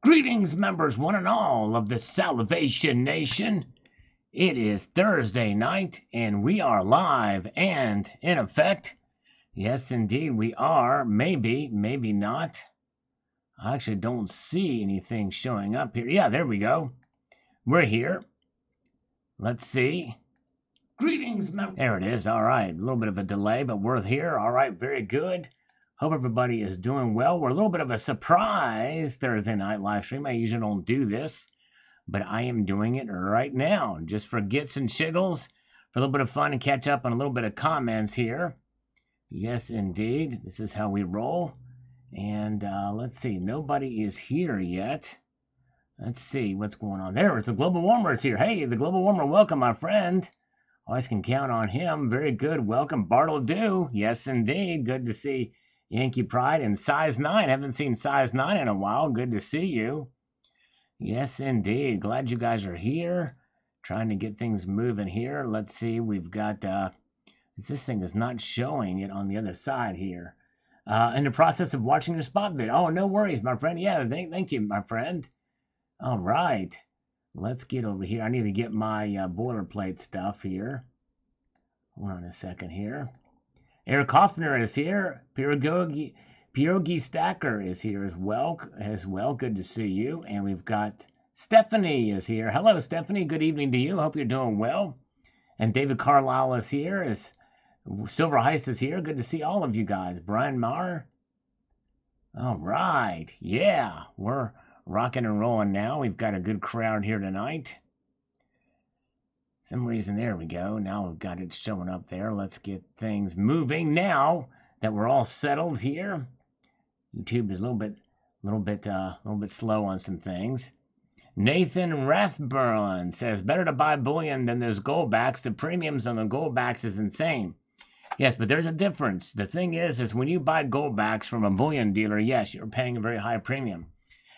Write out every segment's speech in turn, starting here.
Greetings, members, one and all of the Salivation Nation. It is Thursday night, and we are live and in effect. Yes, indeed, we are. Maybe, maybe not. I actually don't see anything showing up here. Yeah, there we go. We're here. Let's see. Greetings, members. There it is. All right. A little bit of a delay, but we're here. All right. Very good. Hope everybody is doing well. We're a little bit of a surprise Thursday night live stream. I usually don't do this, but I am doing it right now just for gits and shiggles, for a little bit of fun and catch up on a little bit of comments here. Yes, indeed. This is how we roll. And let's see. Nobody is here yet. Let's see what's going on there. It's the Global Warmer is here. Hey, the Global Warmer, welcome, my friend. Always can count on him. Very good. Welcome, Bartle Dew. Yes, indeed. Good to see Yankee Pride and Size 9. Haven't seen Size 9 in a while. Good to see you. Yes, indeed. Glad you guys are here. Trying to get things moving here. Let's see. We've got, this thing is not showing it on the other side here. In the process of watching your spot vid. Oh, no worries, my friend. Yeah, thank you, my friend. All right. Let's get over here. I need to get my boilerplate stuff here. Hold on a second here. Eric Hoffner is here. Pierogi Stacker is here as well. Good to see you. And we've got Stephanie is here. Hello, Stephanie. Good evening to you. Hope you're doing well. And David Carlisle is here. Silver Heist is here. Good to see all of you guys. Brian Maher. All right. Yeah, we're rocking and rolling now. We've got a good crowd here tonight. Some reason, there we go. Now we've got it showing up there. Let's get things moving now that we're all settled here. YouTube is a little bit slow on some things. Nathan Rathburn says, better to buy bullion than those Goldbacks. The premiums on the Goldbacks is insane. Yes, but there's a difference. The thing is when you buy Goldbacks from a bullion dealer, yes, you're paying a very high premium.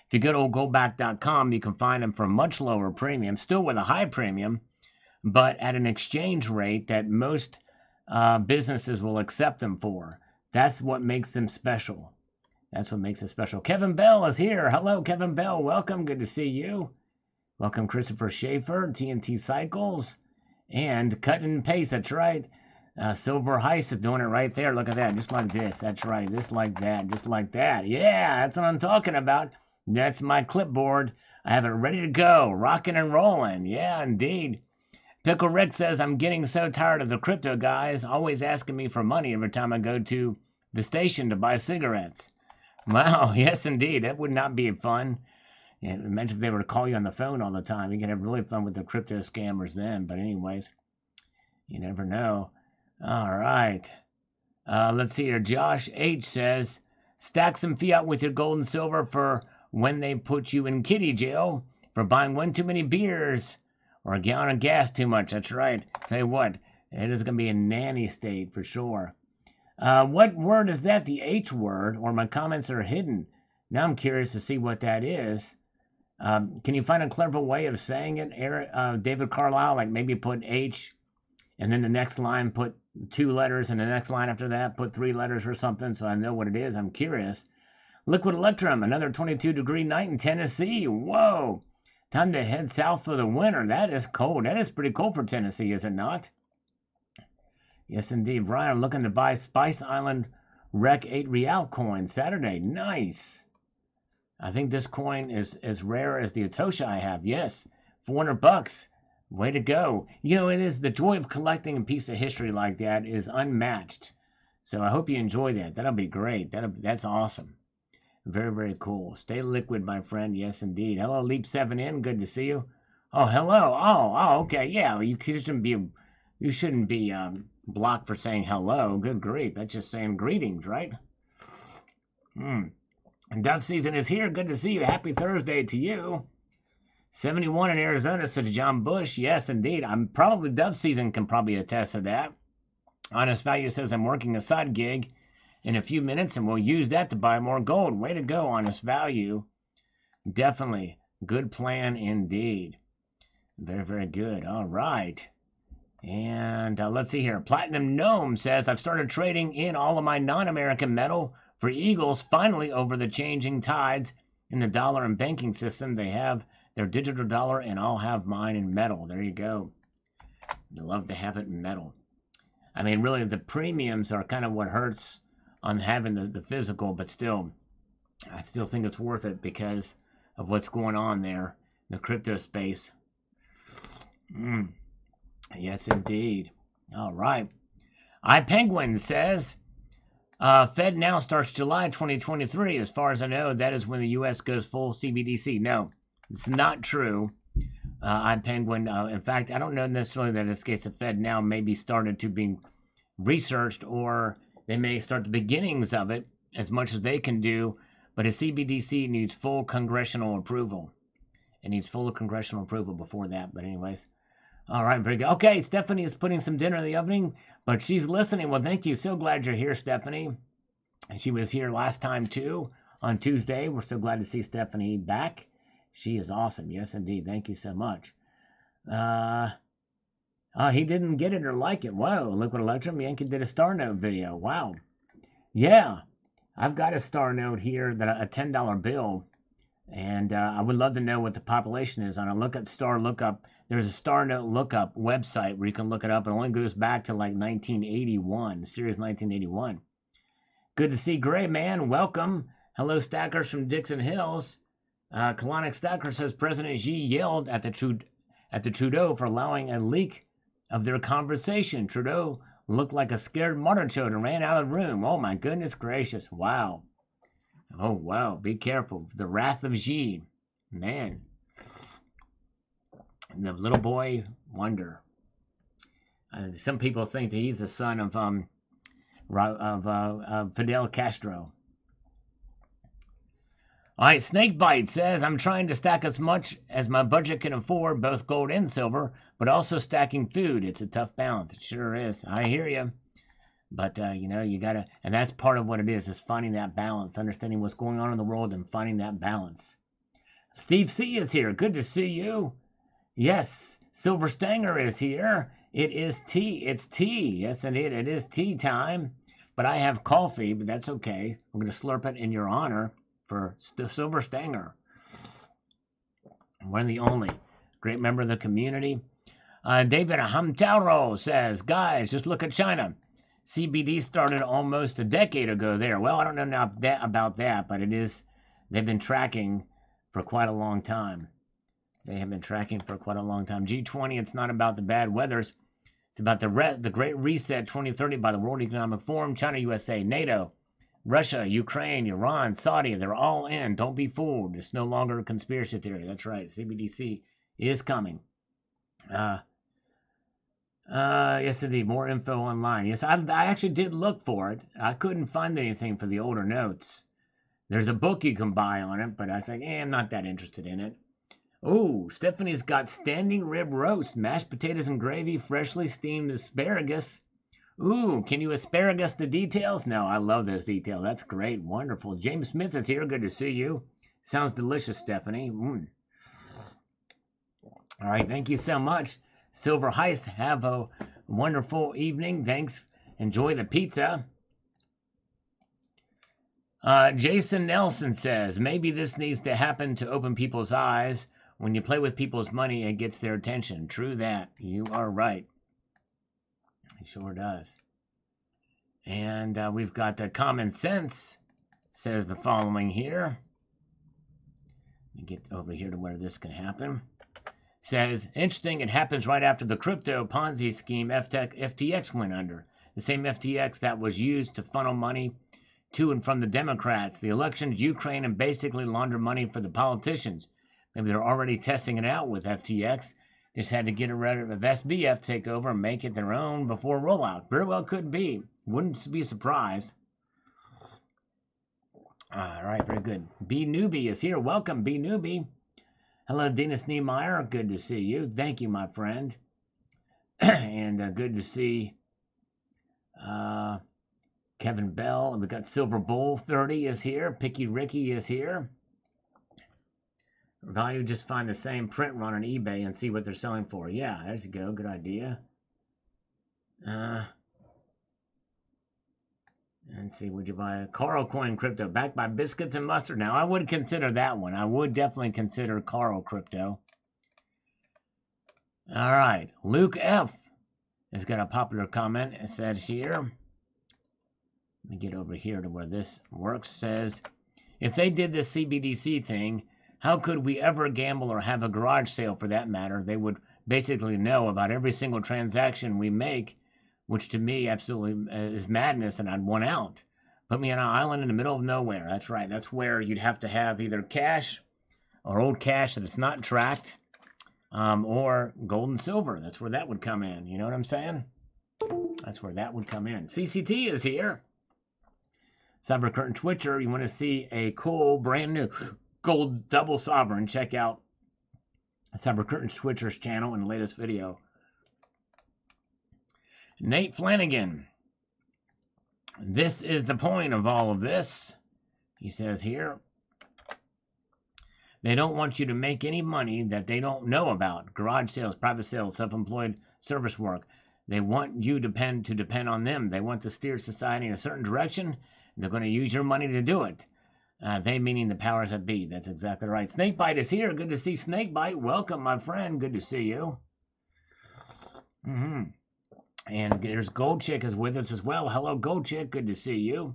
If you go to goldback.com, you can find them for a much lower premium, still with a high premium, but at an exchange rate that most businesses will accept them for. That's what makes them special. That's what makes it special. Kevin Bell is here. Hello, Kevin Bell. Welcome. Good to see you. Welcome, Christopher Schaefer, TNT Cycles, and Cut and Paste. That's right. Silver Heist is doing it right there. Look at that. Just like this. That's right. Just like that. Just like that. Yeah, that's what I'm talking about. That's my clipboard. I have it ready to go. Rocking and rolling. Yeah, indeed. Pickle Rick says, I'm getting so tired of the crypto guys always asking me for money every time I go to the station to buy cigarettes. Wow, yes, indeed. That would not be fun. Yeah, imagine if they were to call you on the phone all the time. You can have really fun with the crypto scammers then. But anyways, you never know. All right. Let's see here. Josh H. says, stack some fiat with your gold and silver for when they put you in kitty jail for buying one too many beers. Or a gallon of gas too much. That's right. Tell you what, it is going to be a nanny state for sure. What word is that? The H word? Or my comments are hidden. Now I'm curious to see what that is. Can you find a clever way of saying it, David Carlisle? Like maybe put H, and then the next line put 2 letters, and the next line after that put 3 letters or something, so I know what it is. I'm curious. Liquid Electrum, another 22-degree night in Tennessee. Whoa. Time to head south for the winter. That is cold. That is pretty cold for Tennessee, is it not? Yes, indeed. Brian, looking to buy Spice Island Rec 8 Real coin Saturday. Nice. I think this coin is as rare as the Atosha I have. Yes, $400. Way to go. You know, it is the joy of collecting a piece of history like that is unmatched. So I hope you enjoy that. That'll be great. That's awesome. Very, very cool. Stay liquid, my friend. Yes, indeed. Hello, Leap7N. Good to see you. Oh, hello. Oh, okay. Yeah, you shouldn't be blocked for saying hello. Good grief. That's just saying greetings, right? And dove season is here. Good to see you. Happy Thursday to you. 71 in Arizona, said John Bush. Yes, indeed. Dove season can probably attest to that. Honest Value says I'm working a side gig in a few minutes, and we'll use that to buy more gold. Way to go, Honest Value. Definitely. Good plan indeed. Very, very good. All right. And let's see here. Platinum Gnome says, I've started trading in all of my non-American metal for Eagles finally over the changing tides in the dollar and banking system. They have their digital dollar, and I'll have mine in metal. There you go. They love to have it in metal. I mean, really, the premiums are kind of what hurts on having the physical, but still, I still think it's worth it because of what's going on there in the crypto space. Yes, indeed. All right. iPenguin says, Fed now starts July 2023. As far as I know, that is when the U.S. goes full CBDC. No, it's not true. iPenguin, in fact, I don't know necessarily that in this case the Fed now may be started to be researched, or they may start the beginnings of it as much as they can do, but a CBDC needs full congressional approval. It needs full congressional approval before that, but anyways. All right, very good. Okay, Stephanie is putting some dinner in the oven, but she's listening. Well, thank you. So glad you're here, Stephanie. She was here last time, too, on Tuesday. We're so glad to see Stephanie back. She is awesome. Yes, indeed. Thank you so much. He didn't get it or like it. Whoa, Liquid Electrum Yankee did a Star Note video. Wow. Yeah, I've got a Star Note here, that a $10 bill, and I would love to know what the population is on a Look at Star Lookup. There's a Star Note Lookup website where you can look it up. It only goes back to like 1981, series 1981. Good to see Gray Man. Welcome. Hello, Stackers from Dixon Hills. Colonic Stacker says President Xi yelled at the Trudeau for allowing a leak of their conversation. Trudeau looked like a scared martichote and ran out of the room. Oh my goodness gracious. Wow. Oh wow. Be careful. The wrath of Xi. Man. And the little boy wonder. Some people think that he's the son of Fidel Castro. All right, Snakebite says, I'm trying to stack as much as my budget can afford, both gold and silver, but also stacking food. It's a tough balance. It sure is. I hear you. But, you got to, and that's part of what it is finding that balance, understanding what's going on in the world and finding that balance. Steve C is here. Good to see you. Yes, Silver Stanger is here. It is tea. It's tea. Yes, indeed. It is tea time. But I have coffee, but that's okay. I'm going to slurp it in your honor for Silver Stanger. One of the only. Great member of the community. David Hamtaro says, guys, just look at China. CBD started almost a decade ago there. Well, I don't know now about that, but it is. They've been tracking for quite a long time. They have been tracking for quite a long time. G20, it's not about the bad weathers. It's about the Great Reset 2030 by the World Economic Forum, China, USA, NATO, Russia, Ukraine, Iran, Saudi. They're all in. Don't be fooled. It's no longer a conspiracy theory. That's right. CBDC is coming. Yes, indeed. More info online. Yes, I actually did look for it. I couldn't find anything for the older notes. There's a book you can buy on it, but I was like, I'm not that interested in it. Oh, Stephanie's got standing rib roast, mashed potatoes and gravy, freshly steamed asparagus. Ooh, can you asparagus the details? No, I love those details. That's great. Wonderful. James Smith is here. Good to see you. Sounds delicious, Stephanie. All right, thank you so much. Silver Heist, have a wonderful evening. Thanks. Enjoy the pizza. Jason Nelson says, maybe this needs to happen to open people's eyes. When you play with people's money, it gets their attention. True that. You are right. It sure does. And we've got Common Sense says the following here. Let me get over here to where this can happen. Says, interesting, it happens right after the crypto Ponzi scheme FTX went under. The same FTX that was used to funnel money to and from the Democrats, the elections, Ukraine, and basically launder money for the politicians. Maybe they're already testing it out with FTX. Just had to get rid of SBF, take over, and make it their own before rollout. Very well could be. Wouldn't be surprised. All right, very good. B Newbie is here. Welcome, B Newbie. Hello, Dennis Niemeyer. Good to see you. Thank you, my friend. And good to see Kevin Bell. And we got Silver Bull 30 is here. Picky Ricky is here. Value, just find the same print run on eBay and see what they're selling for. Yeah, there you go. Good idea. Let's see, would you buy a Carl Coin crypto backed by biscuits and mustard? Now, I would consider that one. I would definitely consider Carl crypto. All right, Luke F has got a popular comment. It says here, let me get over here to where this works. Says, if they did this CBDC thing, how could we ever gamble or have a garage sale for that matter? They would basically know about every single transaction we make, which to me absolutely is madness, and I'd want out. Put me on an island in the middle of nowhere. That's right. That's where you'd have to have either cash or old cash that it's not tracked, or gold and silver. That's where that would come in. You know what I'm saying? That's where that would come in. CCT is here. Cyber Curtain Twitcher, you want to see a cool, brand new gold double sovereign, check out Cyber Curtain Twitcher's channel in the latest video. Nate Flanagan. This is the point of all of this. He says here, they don't want you to make any money that they don't know about. Garage sales, private sales, self-employed service work. They want you to depend on them. They want to steer society in a certain direction. They're going to use your money to do it. They meaning the powers that be. That's exactly right. Snakebite is here. Good to see Snakebite. Welcome, my friend. Good to see you. And there's Gold Chick is with us as well. Hello, Gold Chick. Good to see you.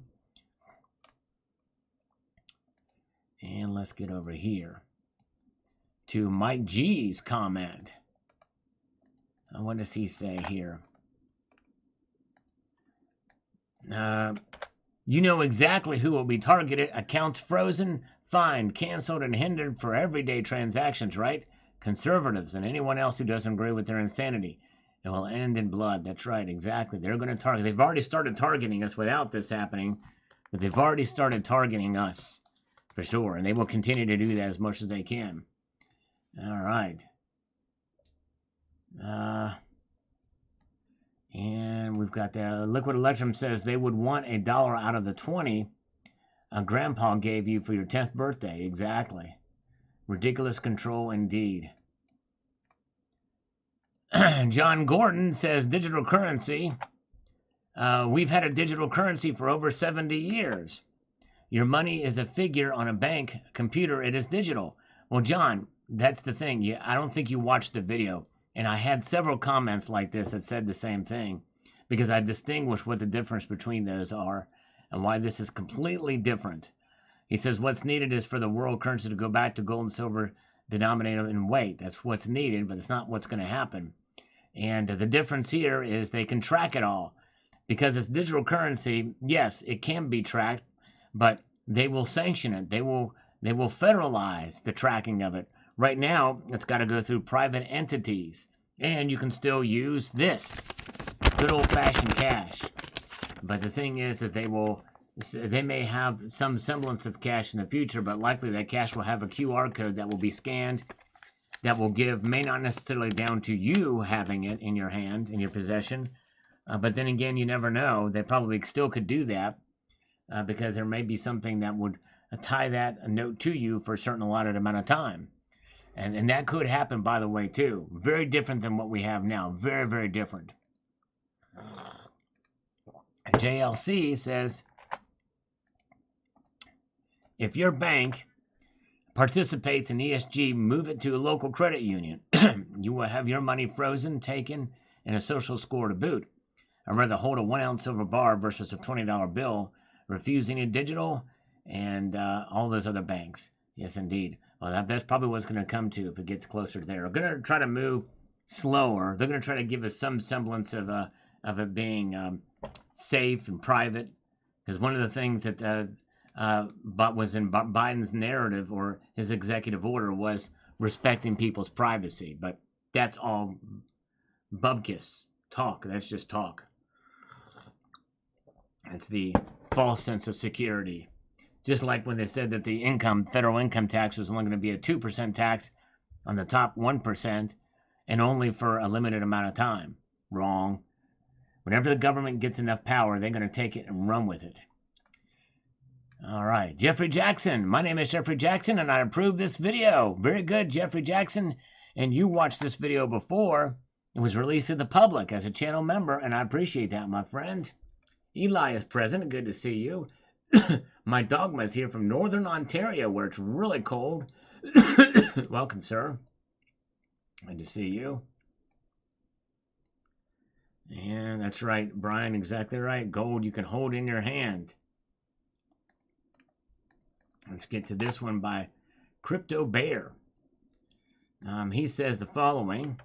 And let's get over here to Mike G's comment. What does he say here? You know exactly who will be targeted. Accounts frozen, fined, canceled, and hindered for everyday transactions, right? Conservatives and anyone else who doesn't agree with their insanity. It will end in blood. That's right, exactly. They're going to target. They've already started targeting us without this happening, but they've already started targeting us, for sure, and they will continue to do that as much as they can. All right. And we've got Liquid Electrum says they would want $1 out of the 20 Grandpa gave you for your 10th birthday. Exactly. Ridiculous control indeed. John Gordon says digital currency. We've had a digital currency for over 70 years. Your money is a figure on a bank computer. It is digital. Well, John, that's the thing. I don't think you watched the video. And I had several comments like this that said the same thing, because I distinguish what the difference between those are and why this is completely different. He says what's needed is for the world currency to go back to gold and silver denominated in weight. That's what's needed, but it's not what's going to happen. And the difference here is they can track it all. Because it's digital currency, yes, it can be tracked, but they will sanction it. They will federalize the tracking of it. Right now, it's got to go through private entities. And you can still use this good old-fashioned cash. But the thing is they may have some semblance of cash in the future, but likely that cash will have a QR code that will be scanned, that will may not necessarily down to you having it in your hand, in your possession. But then again, you never know. They probably still could do that because there may be something that would tie that note to you for a certain allotted amount of time. And that could happen, by the way, too. Very different than what we have now. Very, very different. JLC says, if your bank participates in ESG, move it to a local credit union. You will have your money frozen, taken, and a social score to boot. I'd rather hold a 1-ounce silver bar versus a $20 bill, refusing a digital, and all those other banks. Yes, indeed. Well, that's probably what's going to come to if it gets closer to there. We're going to try to move slower. They're going to try to give us some semblance of it being safe and private. Because one of the things that was in Biden's narrative or his executive order was respecting people's privacy. But that's all bubkiss talk. That's just talk. That's the false sense of security. Just like when they said that the federal income tax was only going to be a 2% tax on the top 1% and only for a limited amount of time. Wrong. Whenever the government gets enough power, they're going to take it and run with it. All right. Jeffrey Jackson. My name is Jeffrey Jackson, and I approve this video. Very good, Jeffrey Jackson. And you watched this video before it was released to the public as a channel member, and I appreciate that, my friend. Eli is present. Good to see you. My dogma is here from Northern Ontario, where it's really cold. Welcome, sir. Good to see you. And that's right, Brian, exactly right. Gold you can hold in your hand. Let's get to this one by Crypto Bear. He says the following.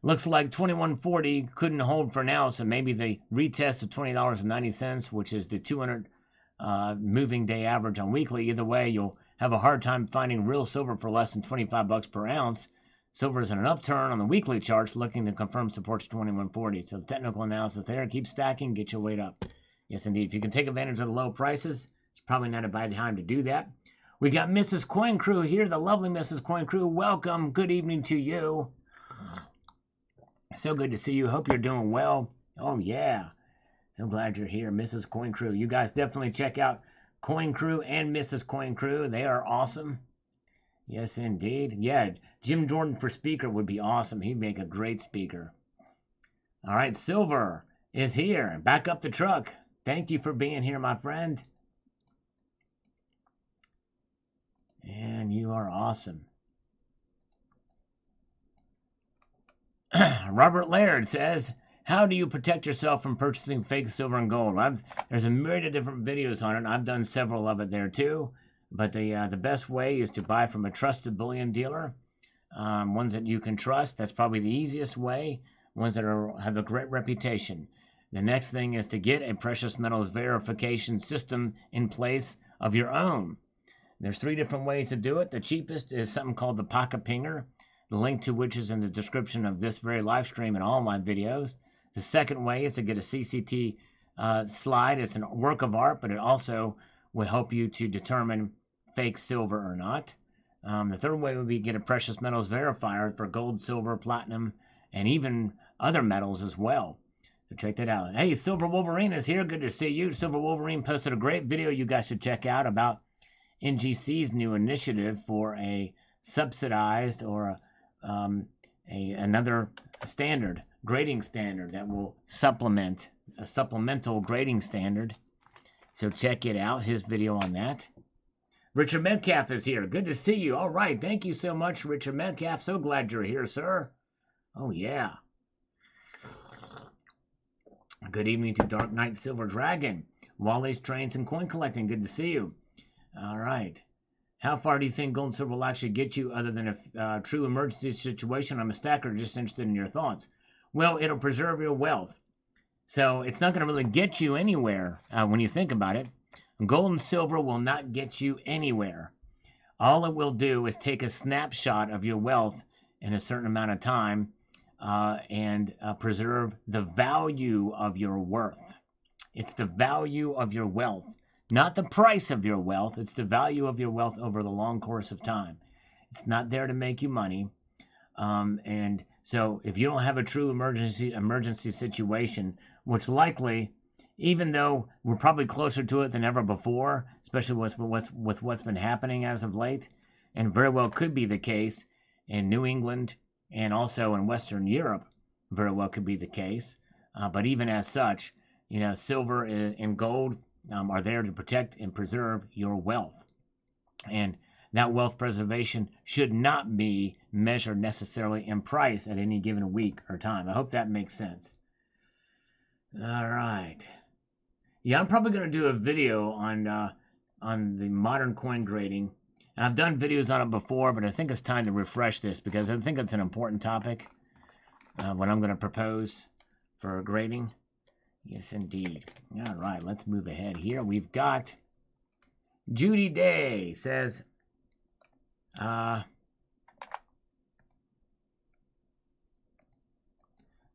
Looks like 2140 couldn't hold for now, so maybe the retest of $20.90, which is the 200 moving day average on weekly. Either way, you'll have a hard time finding real silver for less than 25 bucks per ounce. Silver is in an upturn on the weekly charts, looking to confirm supports 2140. So technical analysis there. Keep stacking, get your weight up. Yes, indeed. If you can take advantage of the low prices, it's probably not a bad time to do that. We got Mrs. Coin Crew here, the lovely Mrs. Coin Crew. Welcome. Good evening to you. So good to see you. Hope you're doing well. Oh, yeah. So glad you're here, Mrs. Coin Crew. You guys definitely check out Coin Crew and Mrs. Coin Crew. They are awesome. Yes, indeed. Yeah, Jim Jordan for speaker would be awesome. He'd make a great speaker. All right, Silver is here. Back up the truck. Thank you for being here, my friend. And you are awesome. Robert Laird says, how do you protect yourself from purchasing fake silver and gold? There's a myriad of different videos on it. I've done several of it there too. But the best way is to buy from a trusted bullion dealer, ones that you can trust. That's probably the easiest way, ones that have a great reputation. The next thing is to get a precious metals verification system in place of your own. There's 3 different ways to do it. The cheapest is something called the Pocket Pinger, the link to which is in the description of this very live stream and all my videos. The second way is to get a CCT slide. It's a work of art, but it also will help you to determine fake silver or not. The third way would be get a precious metals verifier for gold, silver, platinum, and even other metals as well. So check that out. Hey, Silver Wolverine is here. Good to see you. Silver Wolverine posted a great video you guys should check out about NGC's new initiative for a subsidized or another standard, grading standard that will supplement a supplemental grading standard. So check it out, his video on that. Richard Metcalf is here. Good to see you. All right. Thank you so much, Richard Metcalf. So glad you're here, sir. Oh, yeah. Good evening to Dark Knight Silver Dragon. Wally's Trains and Coin Collecting. Good to see you. All right. How far do you think gold and silver will actually get you other than a true emergency situation? I'm a stacker, just interested in your thoughts. Well, it'll preserve your wealth. So it's not going to really get you anywhere when you think about it. Gold and silver will not get you anywhere. All it will do is take a snapshot of your wealth in a certain amount of time and preserve the value of your worth. It's the value of your wealth, not the price of your wealth. It's the value of your wealth over the long course of time. It's not there to make you money. And so if you don't have a true emergency situation, which likely, even though we're probably closer to it than ever before, especially with what's been happening as of late, and very well could be the case in New England and also in Western Europe, very well could be the case. But even as such, silver and gold are there to protect and preserve your wealth. And that wealth preservation should not be measured necessarily in price at any given week or time. I hope that makes sense. All right. Yeah, I'm probably going to do a video on the modern coin grading. And I've done videos on it before, but I think it's time to refresh this because I think it's an important topic. What I'm going to propose for grading. Yes, indeed. All right, let's move ahead here. We've got Judy Day says, let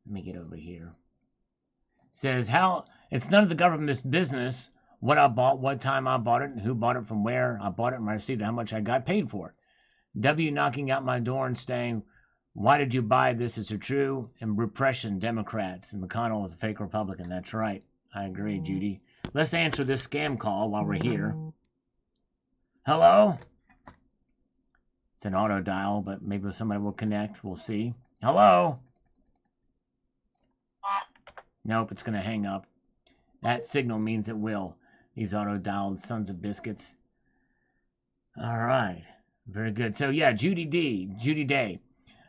me get over here. Says, how it's none of the government's business what I bought, what time I bought it, and who bought it from where I bought it, and I received it, how much I got paid for it. W knocking out my door and saying, why did you buy this? Is it true? And repression, Democrats. And McConnell is a fake Republican. That's right. I agree, Judy. Let's answer this scam call while we're here. Hello? It's an auto dial, but maybe somebody will connect. We'll see. Hello? Nope, it's going to hang up. That signal means it will. These auto-dialed sons of biscuits. All right. Very good. So yeah, Judy Day.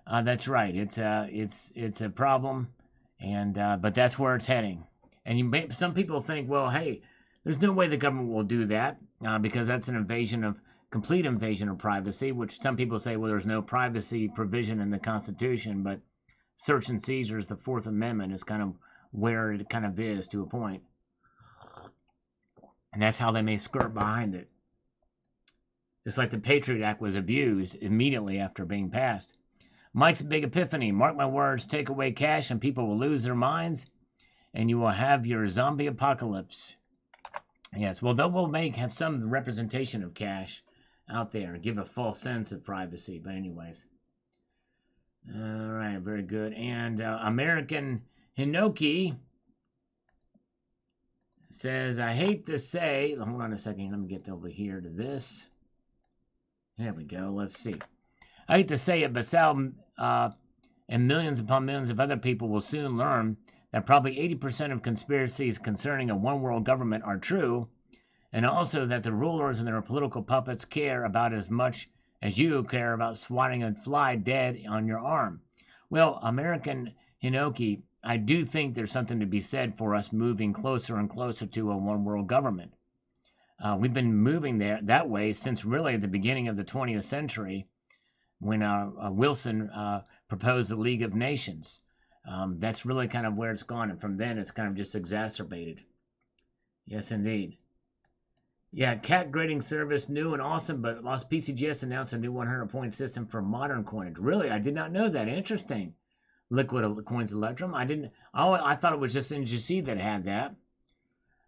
That's right. It's a problem, and but that's where it's heading. And some people think, well, hey, there's no way the government will do that because that's an complete invasion of privacy. Which some people say, well, there's no privacy provision in the Constitution, but search and seizure is the Fourth Amendment. Is kind of where it kind of is to a point, and that's how they may skirt behind it. Just like the Patriot Act was abused immediately after being passed. Mike's big epiphany. Mark my words, take away cash and people will lose their minds and you will have your zombie apocalypse. Yes, well, they will have some representation of cash out there, give a false sense of privacy. But anyways. All right, very good. And American Hinoki says, I hate to say, hold on a second, let me get over here to this. There we go. Let's see. I hate to say it, but Sal and millions upon millions of other people will soon learn that probably 80% of conspiracies concerning a one-world government are true, and also that the rulers and their political puppets care about as much as you care about swatting a fly dead on your arm. Well, American Hinoki, I do think there's something to be said for us moving closer and closer to a one-world government. We've been moving that way since really the beginning of the 20th century when Wilson proposed the League of Nations. That's really kind of where it's gone. And from then, it's kind of just exacerbated. Yes, indeed. Yeah, CAT grading service, new and awesome, but PCGS announced a new 100-point system for modern coinage. Really? I did not know that. Interesting. Liquid Coins Electrum. I thought it was just NGC that had that.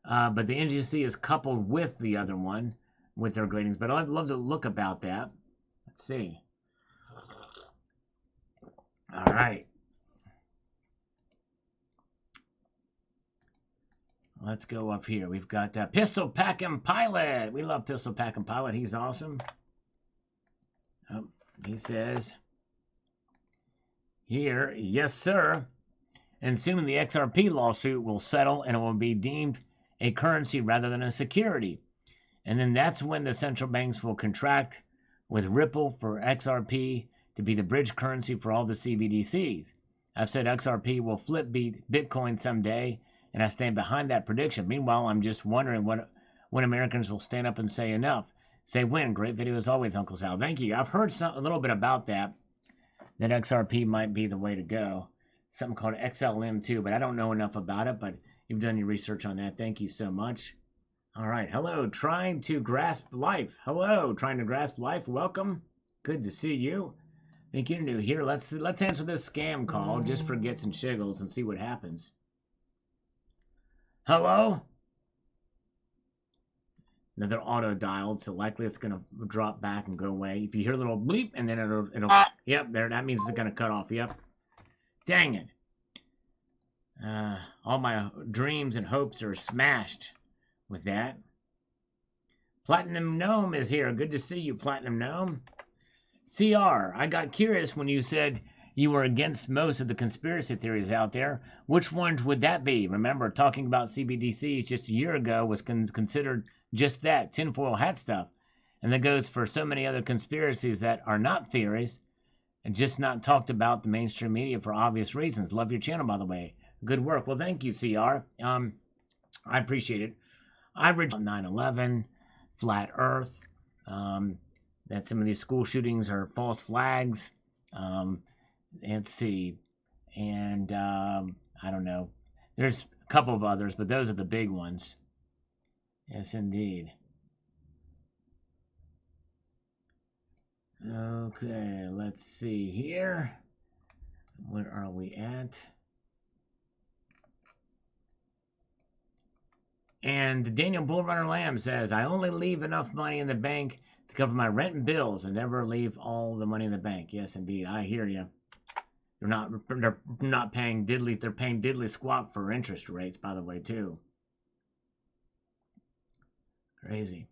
But the NGC is coupled with the other one with their gradings. But I'd love to look about that. Let's see. All right. Let's go up here. We've got Pistol Packin' Pilot. We love Pistol Packin' Pilot. He's awesome. Oh, he says here, yes, sir. And assuming the XRP lawsuit will settle and it will be deemed a currency rather than a security. And then that's when the central banks will contract with Ripple for XRP to be the bridge currency for all the CBDCs. I've said XRP will flip Bitcoin someday, and I stand behind that prediction. Meanwhile, I'm just wondering when Americans will stand up and say enough. Say when. Great video as always, Uncle Sal. Thank you. I've heard a little bit about that XRP might be the way to go. Something called XLM too, but I don't know enough about it, but you've done your research on that. Thank you so much. All right. Hello, Trying to Grasp Life. Hello, Trying to Grasp Life. Welcome. Good to see you. Think you're new here. Let's answer this scam call just for gets and shiggles and see what happens. Hello? Another auto-dialed, so likely it's going to drop back and go away. If you hear a little bleep, and then it'll yep, there, that means it's going to cut off. Yep. Dang it. All my dreams and hopes are smashed with that. Platinum Gnome is here. Good to see you, Platinum Gnome. CR, I got curious when you said you were against most of the conspiracy theories out there. Which ones would that be? Remember, talking about CBDCs just a year ago was considered just that, tinfoil hat stuff. And that goes for so many other conspiracies that are not theories and just not talked about the mainstream media for obvious reasons. Love your channel, by the way. Good work. Well, thank you, CR. I appreciate it. I read 9/11, Flat Earth, that some of these school shootings are false flags. Let's see. And I don't know. There's a couple of others, but those are the big ones. Yes, indeed. Okay, let's see here. Where are we at? And Daniel Bullrunner Lamb says, I only leave enough money in the bank to cover my rent and bills and never leave all the money in the bank. Yes, indeed. I hear you. They're not paying diddly. They're paying diddly squat for interest rates, by the way, too. Crazy.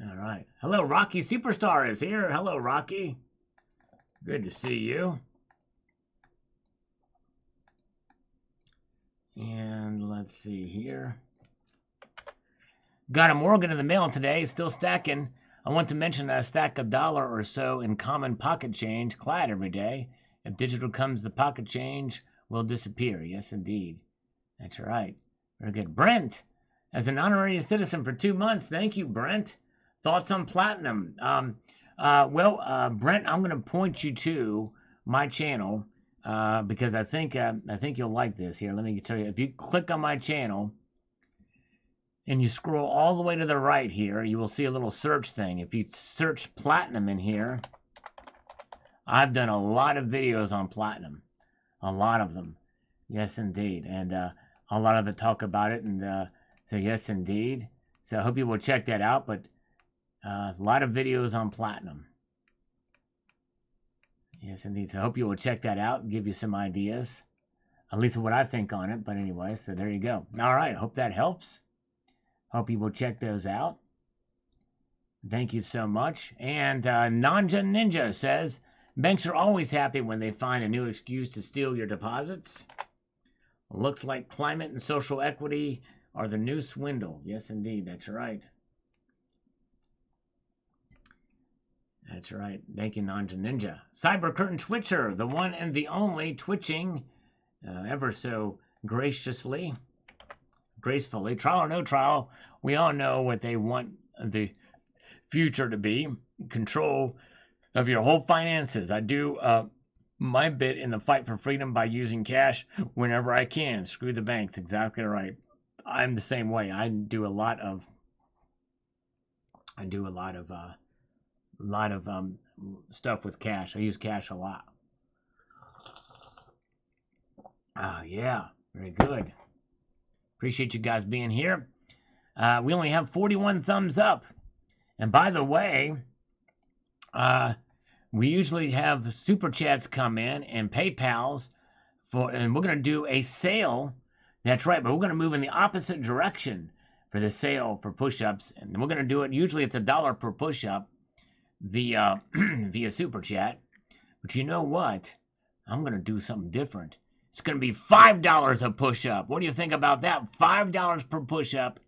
All right. Hello, Rocky Superstar is here. Hello, Rocky. Good to see you. And let's see here. Got a Morgan in the mail today, still stacking. I want to mention that I stack $1 or so in common pocket change, clad every day. If digital comes, the pocket change will disappear. Yes, indeed. That's right. Very good. Brent, as an honorary citizen for 2 months. Thank you, Brent. Thoughts on platinum? Brent, I'm going to point you to my channel because I think you'll like this. Here, let me tell you. If you click on my channel and you scroll all the way to the right here, you will see a little search thing. If you search platinum in here, I've done a lot of videos on platinum. A lot of them. Yes, indeed. And a lot of it talk about it. And so, yes, indeed. So I hope you will check that out. But a lot of videos on platinum. Yes, indeed. So I hope you will check that out and give you some ideas. At least what I think on it. But anyway, so there you go. All right. Hope that helps. Hope you will check those out. Thank you so much. And Nanja Ninja says, banks are always happy when they find a new excuse to steal your deposits. Looks like climate and social equity are the new swindle. Yes, indeed. That's right. That's right. Thank you, Nanja Ninja. Cyber Curtain Twitcher, the one and the only, twitching ever so gracefully. Trial or no trial, we all know what they want the future to be. Control of your whole finances. I do my bit in the fight for freedom by using cash whenever I can. Screw the banks. Exactly right. I'm the same way. I do a lot of stuff with cash. I use cash a lot. Yeah, very good. Appreciate you guys being here. We only have 41 thumbs up. And by the way, we usually have super chats come in and PayPals and we're going to do a sale. That's right, but we're going to move in the opposite direction for the sale for push-ups. And we're going to do it. Usually it's $1 per push-up via super chat. But you know what? I'm going to do something different. It's going to be $5 a push-up. What do you think about that? $5 per push-up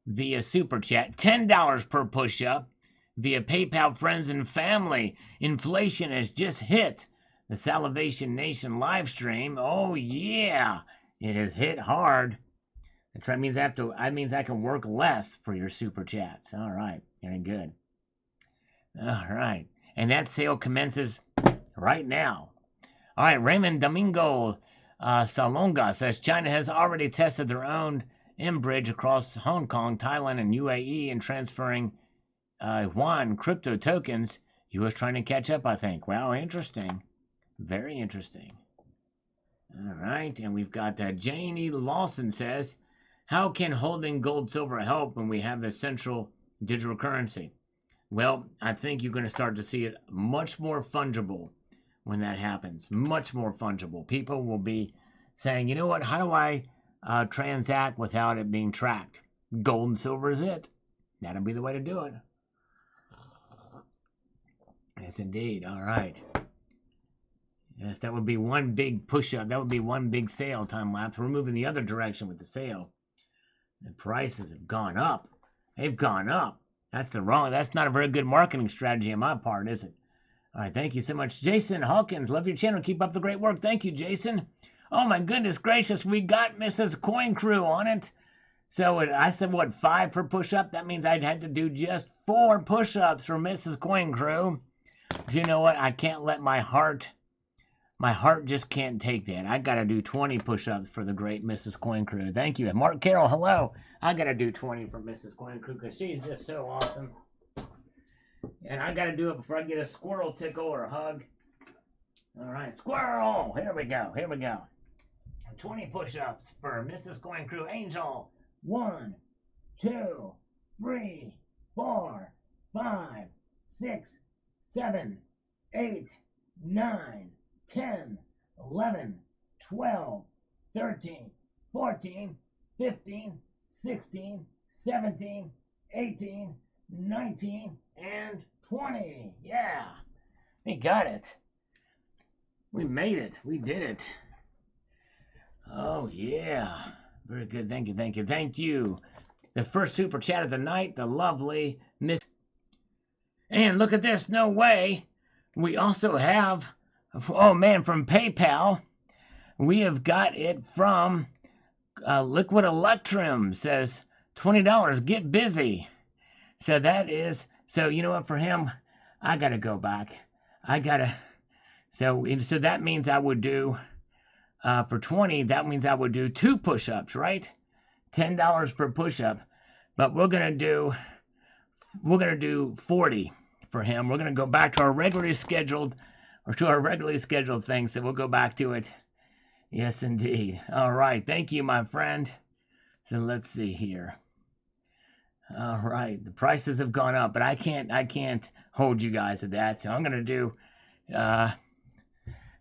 via Super Chat. $10 per push-up via PayPal friends and family. Inflation has just hit the Salivation Nation live stream. Oh, yeah. It has hit hard. That means I can work less for your Super Chats. All right. Very good. All right. And that sale commences right now. All right, Raymond Domingo Salonga says China has already tested their own M-Bridge across Hong Kong, Thailand, and UAE and transferring yuan crypto tokens. U.S. trying to catch up, I think. Wow, interesting. Very interesting. All right, and we've got Janie Lawson says, how can holding gold, silver help when we have a central digital currency? Well, I think you're going to start to see it much more fungible when that happens. Much more fungible. People will be saying, you know what, how do I transact without it being tracked? Gold and silver is it. That'll be the way to do it. Yes, indeed. All right. Yes, that would be one big push-up. That would be one big sale time lapse. We're moving the other direction with the sale. The prices have gone up. They've gone up. That's not a very good marketing strategy on my part, is it? All right, thank you so much. Jason Hawkins, love your channel. Keep up the great work. Thank you, Jason. Oh, my goodness gracious. We got Mrs. Coin Crew on it. So I said, what, 5 per push-up? That means I'd had to do just 4 push-ups for Mrs. Coin Crew. But you know what? I can't let my heart just can't take that. I got to do 20 push-ups for the great Mrs. Coin Crew. Thank you. And Mark Carroll, hello. I got to do 20 for Mrs. Coin Crew because she's just so awesome. And I got to do it before I get a squirrel tickle or a hug. All right, squirrel. Here we go. 20 push-ups for Mrs. Coin Crew. Angel. 1, 2, 3, 4, 5, 6, 7, 8, 9, 10, 11, 12, 13, 14, 15, 16, 17, 18, 19, and 20. Yeah. We got it. We made it. We did it. Oh, yeah. Very good. Thank you. the first super chat of the night, the lovely Miss. And look at this, no way. We also have, oh man, from PayPal, we have got it from Liquid Electrum, says $20, get busy. So that is, so you know what, for him, I gotta go back. So that means I would do, for 20, that means I would do 2 push-ups, right? $10 per push-up. But we're gonna do 40 for him. We're gonna go back to our regularly scheduled thing, so we'll go back to it. Yes, indeed. All right, thank you, my friend. So let's see here. All right, the prices have gone up, but I can't hold you guys at that. So I'm gonna do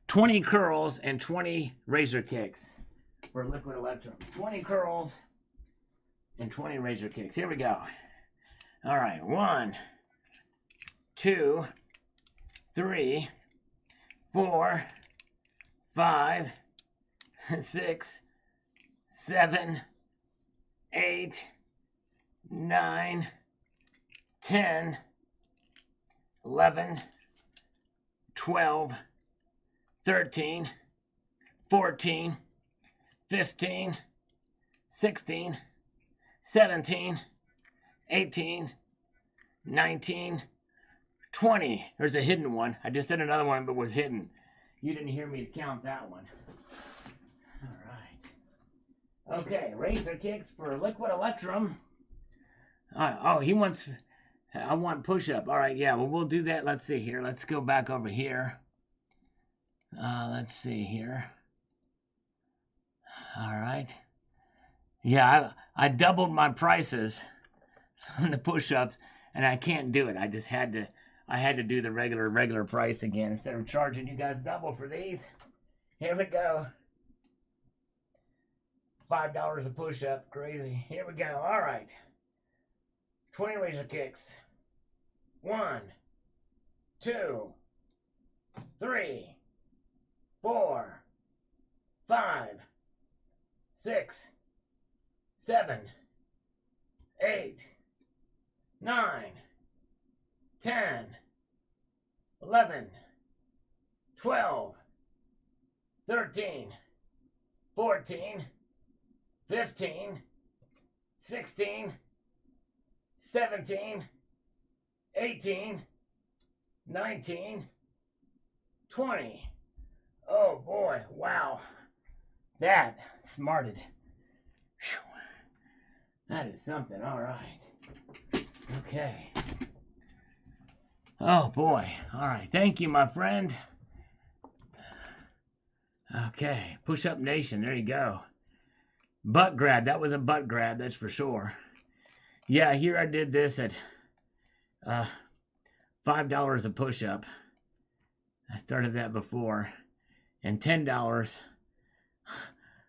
20 curls and 20 razor kicks for Liquid Electrum. 20 curls and 20 razor kicks. Here we go. All right, 1, 2, 3, 4, 5, 6, 7, 8, 9, 10, 11, 12, 13, 14, 15, 16, 17, 18, 19, 20. There's a hidden one. I just did another one, but was hidden. You didn't hear me count that one. All right. Okay, razor kicks for Liquid Electrum. Oh, he wants, I want push-up. All right, yeah, well, we'll do that. Let's see here. Let's go back over here. Let's see here. All right. Yeah, I doubled my prices on the push-ups, and I can't do it. I just had to do the regular price again instead of charging you guys double for these. Here we go. $5 a push-up. Crazy. Here we go. All right. 20 razor kicks. 1, 2, 3, 4, 5, 6, 7, 8, 9, 10, 11, 12, 13, 14, 15, 16, 17, 18, 19, 20. Oh boy, wow. That smarted. Whew. That is something, all right. Okay. Oh boy, all right. Thank you, my friend. Okay, Push Up Nation, there you go. Butt grab, that was a butt grab, that's for sure. Yeah, here I did this at $5 a push-up. I started that before. And $10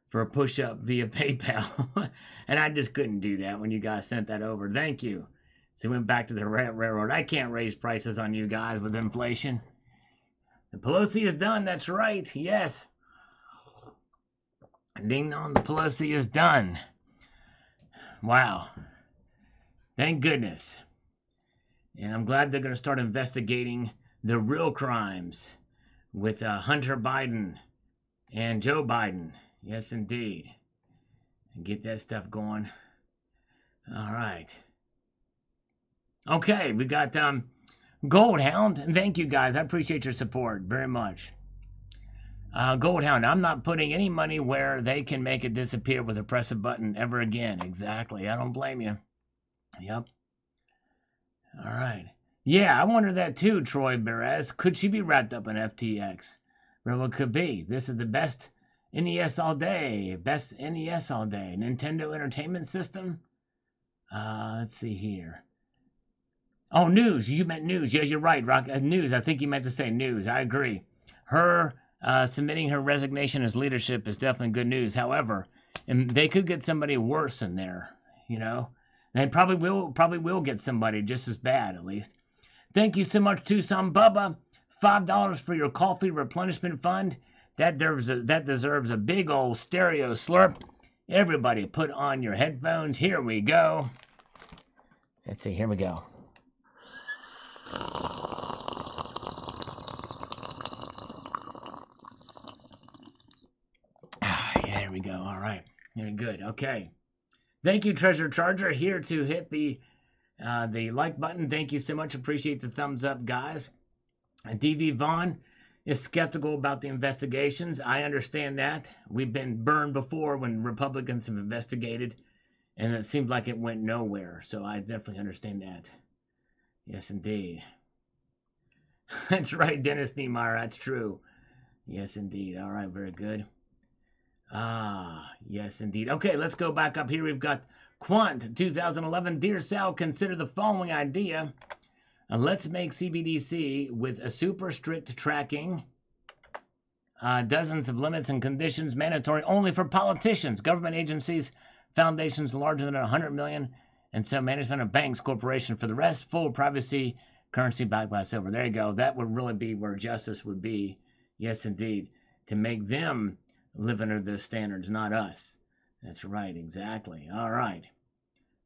for a push-up via PayPal. And I just couldn't do that when you guys sent that over. Thank you. So we went back to the railroad. I can't raise prices on you guys with inflation. The Pelosi is done, that's right, yes. Ding dong, the Pelosi is done. Wow. Thank goodness. And I'm glad they're going to start investigating the real crimes with Hunter Biden and Joe Biden. Yes, indeed. And get that stuff going. All right. Okay, we got Goldhound. And thank you, guys. I appreciate your support very much. Goldhound, I'm not putting any money where they can make it disappear with a press a button ever again. Exactly. I don't blame you. Yep. All right. Yeah, I wonder that too, Troy Perez. Could she be wrapped up in FTX? Well, it could be. This is the best NES all day. Best NES all day. Nintendo Entertainment System. Let's see here. Oh, news. You meant news. Yeah, you're right, Rock. News. I think you meant to say news. I agree. Her submitting her resignation as leadership is definitely good news. However, and they could get somebody worse in there, you know. They probably will get somebody just as bad, at least. Thank you so much, Tucson Bubba. $5 for your coffee replenishment fund. That deserves a big old stereo slurp. Everybody put on your headphones. Here we go. Let's see. Here we go. Yeah, here we go. All right. Very good. Okay. Thank you, Treasure Charger. Here to hit the like button. Thank you so much. Appreciate the thumbs up, guys. DV Vaughn is skeptical about the investigations. I understand that. We've been burned before when Republicans have investigated, and it seemed like it went nowhere. So I definitely understand that. Yes, indeed. That's right, Dennis Niemeyer. That's true. Yes, indeed. All right, very good. Yes, indeed. Okay, let's go back up here. We've got Quant 2011. Dear Sal, consider the following idea. Let's make CBDC with a super strict tracking, dozens of limits and conditions mandatory only for politicians, government agencies, foundations larger than 100 million, and some management of banks, corporation. For the rest, full privacy, currency backed by silver. There you go. That would really be where justice would be. Yes, indeed. To make them live under the standards, not us. That's right, exactly. All right.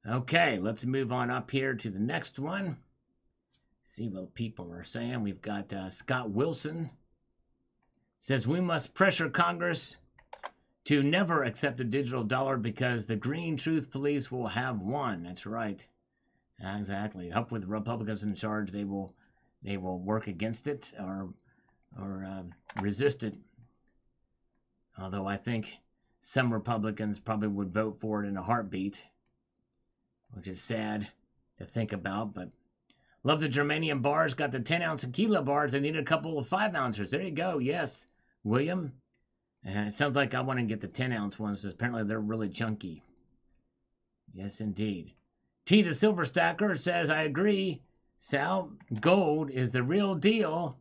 Okay, let's move on up here to the next one. See what people are saying. We've got Scott Wilson. Says we must pressure Congress to never accept a digital dollar because the green truth police will have won. That's right. Exactly. Up with Republicans in charge, they will work against it or resist it. Although I think some Republicans probably would vote for it in a heartbeat, which is sad to think about. But love the germanium bars. Got the 10-ounce tequila bars. I need a couple of 5-ounces. There you go. Yes, William. And it sounds like I want to get the 10-ounce ones. Apparently they're really chunky. Yes, indeed. T, the Silver Stacker, says, I agree. Sal, gold is the real deal.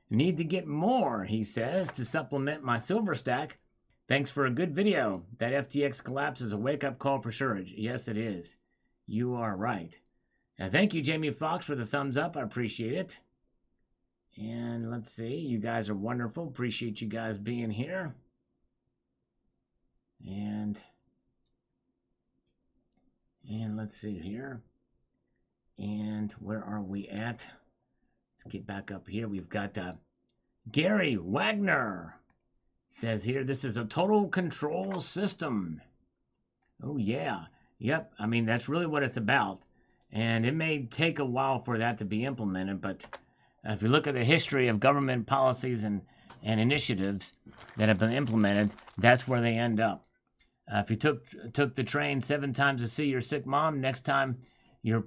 Need to get more, he says, to supplement my silver stack. Thanks for a good video. That FTX collapse is a wake-up call for sure. Yes, it is. You are right. And thank you, Jamie Fox, for the thumbs up. I appreciate it. And let's see. You guys are wonderful. Appreciate you guys being here. And let's see here. And where are we at? Let's get back up here. We've got Gary Wagner. Says here, this is a total control system. Oh, yeah. Yep. I mean, that's really what it's about. And it may take a while for that to be implemented, but if you look at the history of government policies and initiatives that have been implemented, that's where they end up. If you took the train 7 times to see your sick mom, next time your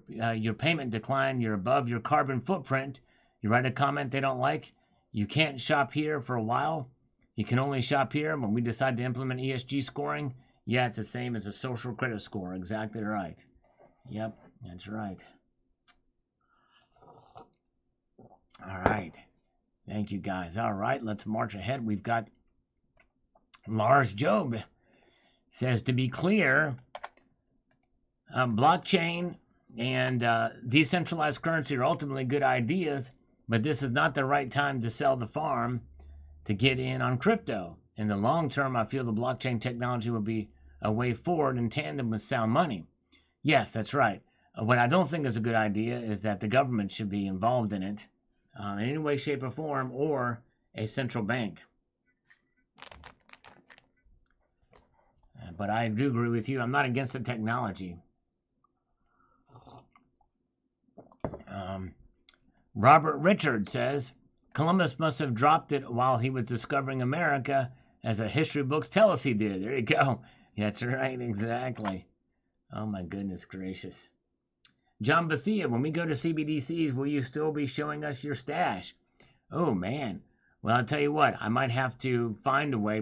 payment declined, you're above your carbon footprint, you write a comment they don't like, you can't shop here for a while, you can only shop here when we decide to implement ESG scoring. Yeah, it's the same as a social credit score. Exactly right. Yep, that's right. All right. Thank you, guys. All right, let's march ahead. We've got Lars Job. Says, to be clear, blockchain and decentralized currency are ultimately good ideas, but this is not the right time to sell the farm to get in on crypto. In the long term, I feel the blockchain technology will be a way forward in tandem with sound money. Yes, that's right. What I don't think is a good idea is that the government should be involved in it in any way, shape, or form, or a central bank. But I do agree with you. I'm not against the technology. Robert Richard says, Columbus must have dropped it while he was discovering America, as our history books tell us he did. There you go. That's right, exactly. Oh, my goodness gracious. John Bethia, when we go to CBDCs, will you still be showing us your stash? Oh, man. Well, I'll tell you what. I might have to find a way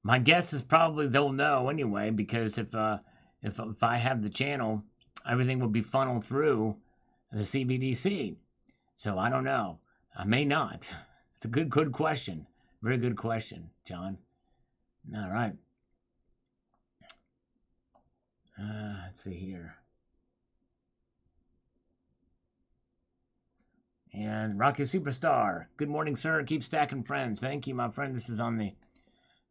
my guess is probably they'll know anyway, because if I have the channel, everything will be funneled through the CBDC. So I don't know. I may not. It's a good question. Very good question, John. All right. Let's see here. And Rocky Superstar. Good morning, sir. Keep stacking friends. Thank you, my friend. This is on the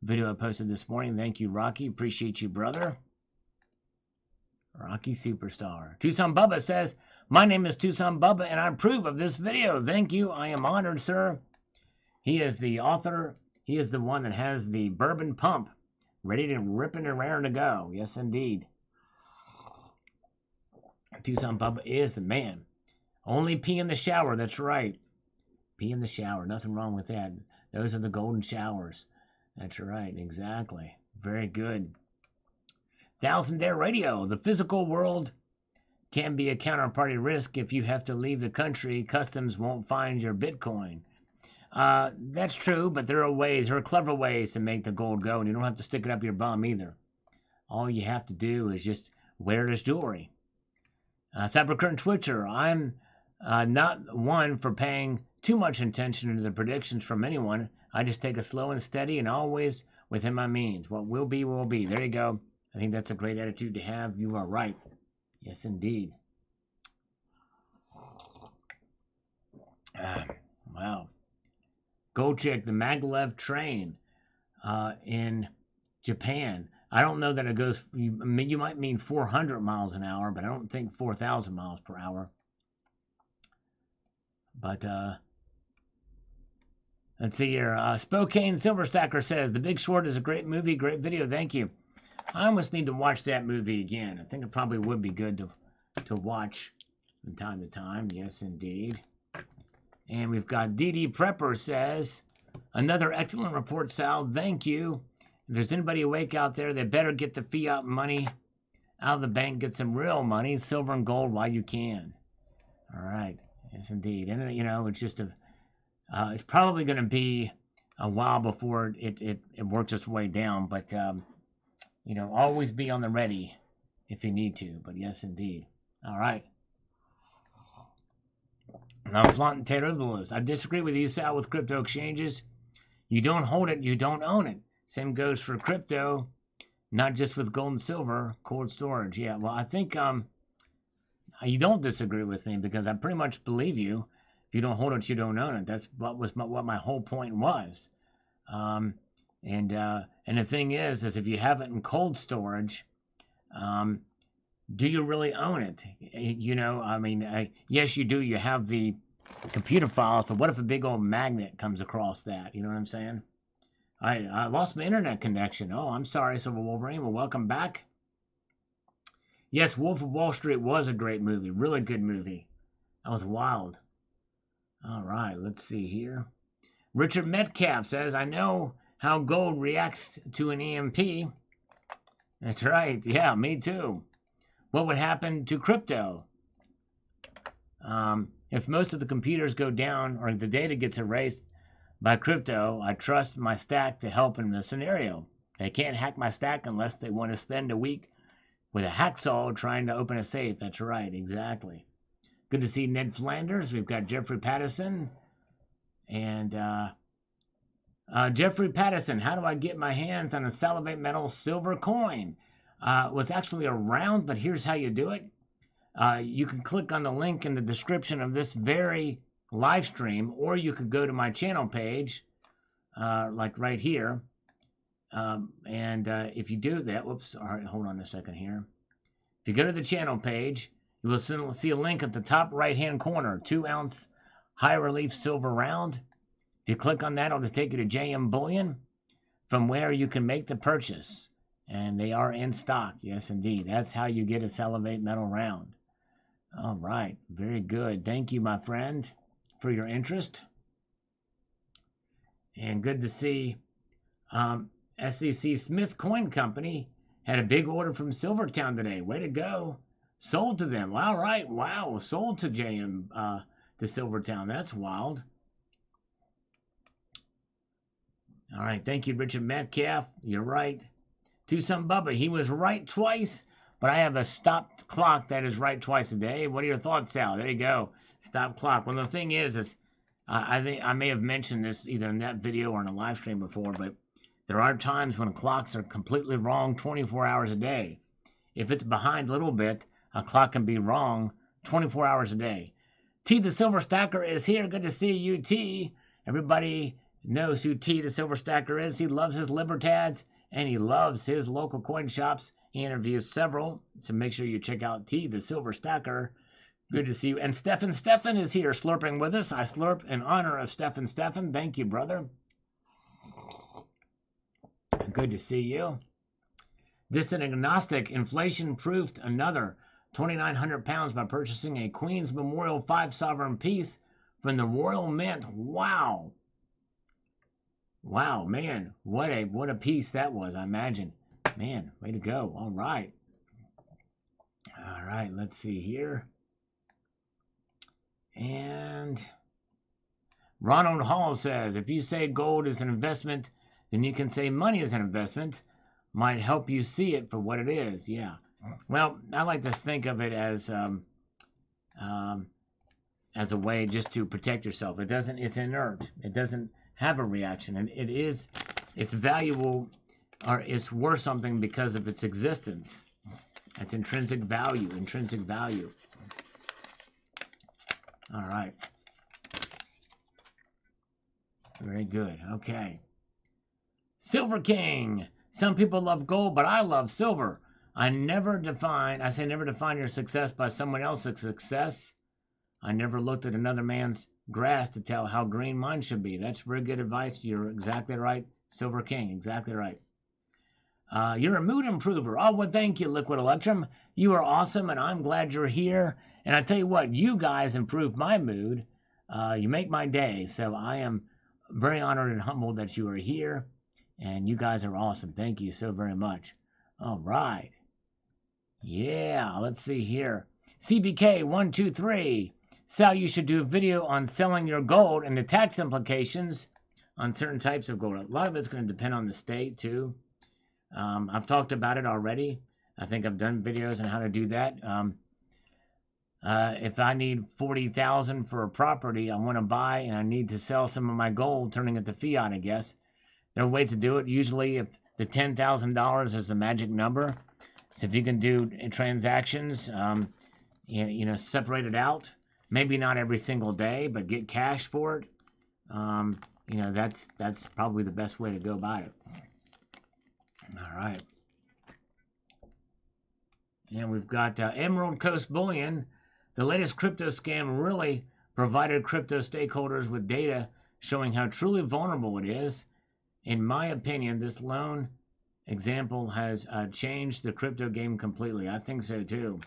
video I posted this morning. Thank you, Rocky. Appreciate you, brother. Rocky Superstar. Tucson Bubba says, my name is Tucson Bubba, and I approve of this video. Thank you. I am honored, sir. He is the author. He is the one that has the bourbon pump ready to rip and raring to go. Yes, indeed. Tucson Bubba is the man. Only pee in the shower. That's right. Pee in the shower. Nothing wrong with that. Those are the golden showers. That's right. Exactly. Very good. Thousand Dare Radio. The physical world can be a counterparty risk if you have to leave the country. Customs won't find your Bitcoin. That's true, but there are clever ways to make the gold go, and you don't have to stick it up your bum either. All you have to do is just wear it as jewelry. Cybercurrent Twitcher, I'm not one for paying too much attention to the predictions from anyone. I just take it slow and steady and always within my means. What will be, will be. There you go. I think that's a great attitude to have. You are right. Yes, indeed. Wow. Go check the Maglev train in Japan. I don't know that it goes, you might mean 400 miles an hour, but I don't think 4,000 miles per hour. But, let's see here. Spokane Silver Stacker says, The Big Short is a great movie, great video, thank you. I almost need to watch that movie again. I think it probably would be good to watch from time to time. Yes, indeed. And we've got DD Prepper says, another excellent report, Sal. Thank you. If there's anybody awake out there, they better get the fiat money out of the bank, get some real money, silver and gold while you can. All right. Yes, indeed. And, you know, it's just it's probably going to be a while before it works its way down. But, you know, always be on the ready if you need to. But, yes, indeed. All right. Now, flaunting terribles. I disagree with you, Sal, with crypto exchanges. You don't hold it, you don't own it. Same goes for crypto, not just with gold and silver, cold storage. Yeah, well, I think you don't disagree with me because I pretty much believe you. If you don't hold it, you don't own it. That's what my whole point was. And the thing is if you have it in cold storage, do you really own it? You know, I mean, yes, you do. You have the computer files, but what if a big old magnet comes across that? You know what I'm saying? I lost my internet connection. Oh, I'm sorry, Silver Wolverine. Well, welcome back. Yes, Wolf of Wall Street was a great movie. Really good movie. That was wild. All right, let's see here. Richard Metcalf says, I know how gold reacts to an EMP. That's right. Yeah, me too. What would happen to crypto? If most of the computers go down or the data gets erased by crypto, I trust my stack to help in the scenario. They can't hack my stack unless they want to spend a week with a hacksaw trying to open a safe. That's right, exactly. Good to see Ned Flanders. We've got Jeffrey Pattison. And Jeffrey Pattison, how do I get my hands on a Salivate Metal silver coin? Was actually around, but here's how you do it. You can click on the link in the description of this very live stream, or you could go to my channel page, like right here. If you do that, whoops, all right, hold on a second here. If you go to the channel page, you will see a link at the top right-hand corner, 2-ounce high relief silver round. If you click on that, it'll take you to JM Bullion, from where you can make the purchase. And they are in stock. Yes, indeed. That's how you get a Salivate Metal round. All right. Very good. Thank you, my friend, for your interest. And good to see SEC Smith Coin Company had a big order from Silvertown today. Way to go. Sold to them. All right. Wow. Sold to JM to Silvertown. That's wild. All right. Thank you, Richard Metcalf. You're right. Tucson Bubba, he was right twice, but I have a stopped clock that is right twice a day. What are your thoughts, Sal? There you go. Stop clock. Well, the thing is I think I may have mentioned this either in that video or in a live stream before, but there are times when clocks are completely wrong 24 hours a day. If it's behind a little bit, a clock can be wrong 24 hours a day. T the Silver Stacker is here. Good to see you, T. Everybody knows who T the Silver Stacker is. He loves his libertads and he loves his local coin shops. He interviews several, so make sure you check out T the Silver Stacker. Good to see you. And Stefan is here slurping with us. I slurp in honor of Stefan. Thank you, brother. Good to see you. Distant Agnostic, inflation proofed another 2,900 pounds by purchasing a Queen's Memorial 5 sovereign piece from the Royal Mint. Wow. Wow, man. What a piece that was, I imagine. Man, way to go. All right. All right, let's see here. And Ronald Hall says, if you say gold is an investment, then you can say money is an investment. Might help you see it for what it is. Yeah. Well, I like to think of it as a way just to protect yourself. It's inert. It doesn't have a reaction, and it's valuable, or it's worth something because of its existence. That's intrinsic value. All right. Very good. Okay. Silver King. Some people love gold, but I love silver. I never define your success by someone else's success. I never looked at another man's grass to tell how green mine should be. That's very good advice. You're exactly right. Silver King, exactly right. You're a mood improver. Oh, well, thank you, Liquid Electrum. You are awesome, and I'm glad you're here. And I tell you what, you guys improve my mood. You make my day. So I am very honored and humbled that you are here. And you guys are awesome. Thank you so very much. All right. Yeah, let's see here. CBK123. Sal, you should do a video on selling your gold and the tax implications on certain types of gold. A lot of it's going to depend on the state, too. I've talked about it already. I think I've done videos on how to do that. If I need $40,000 for a property I want to buy and I need to sell some of my gold, turning it to fiat, I guess. There are ways to do it. Usually, if the $10,000 is the magic number, so if you can do transactions, separate it out. Maybe not every single day, but get cash for it. That's probably the best way to go about it. All right. And we've got Emerald Coast Bullion. The latest crypto scam really provided crypto stakeholders with data showing how truly vulnerable it is. In my opinion, this loan example has changed the crypto game completely. I think so too.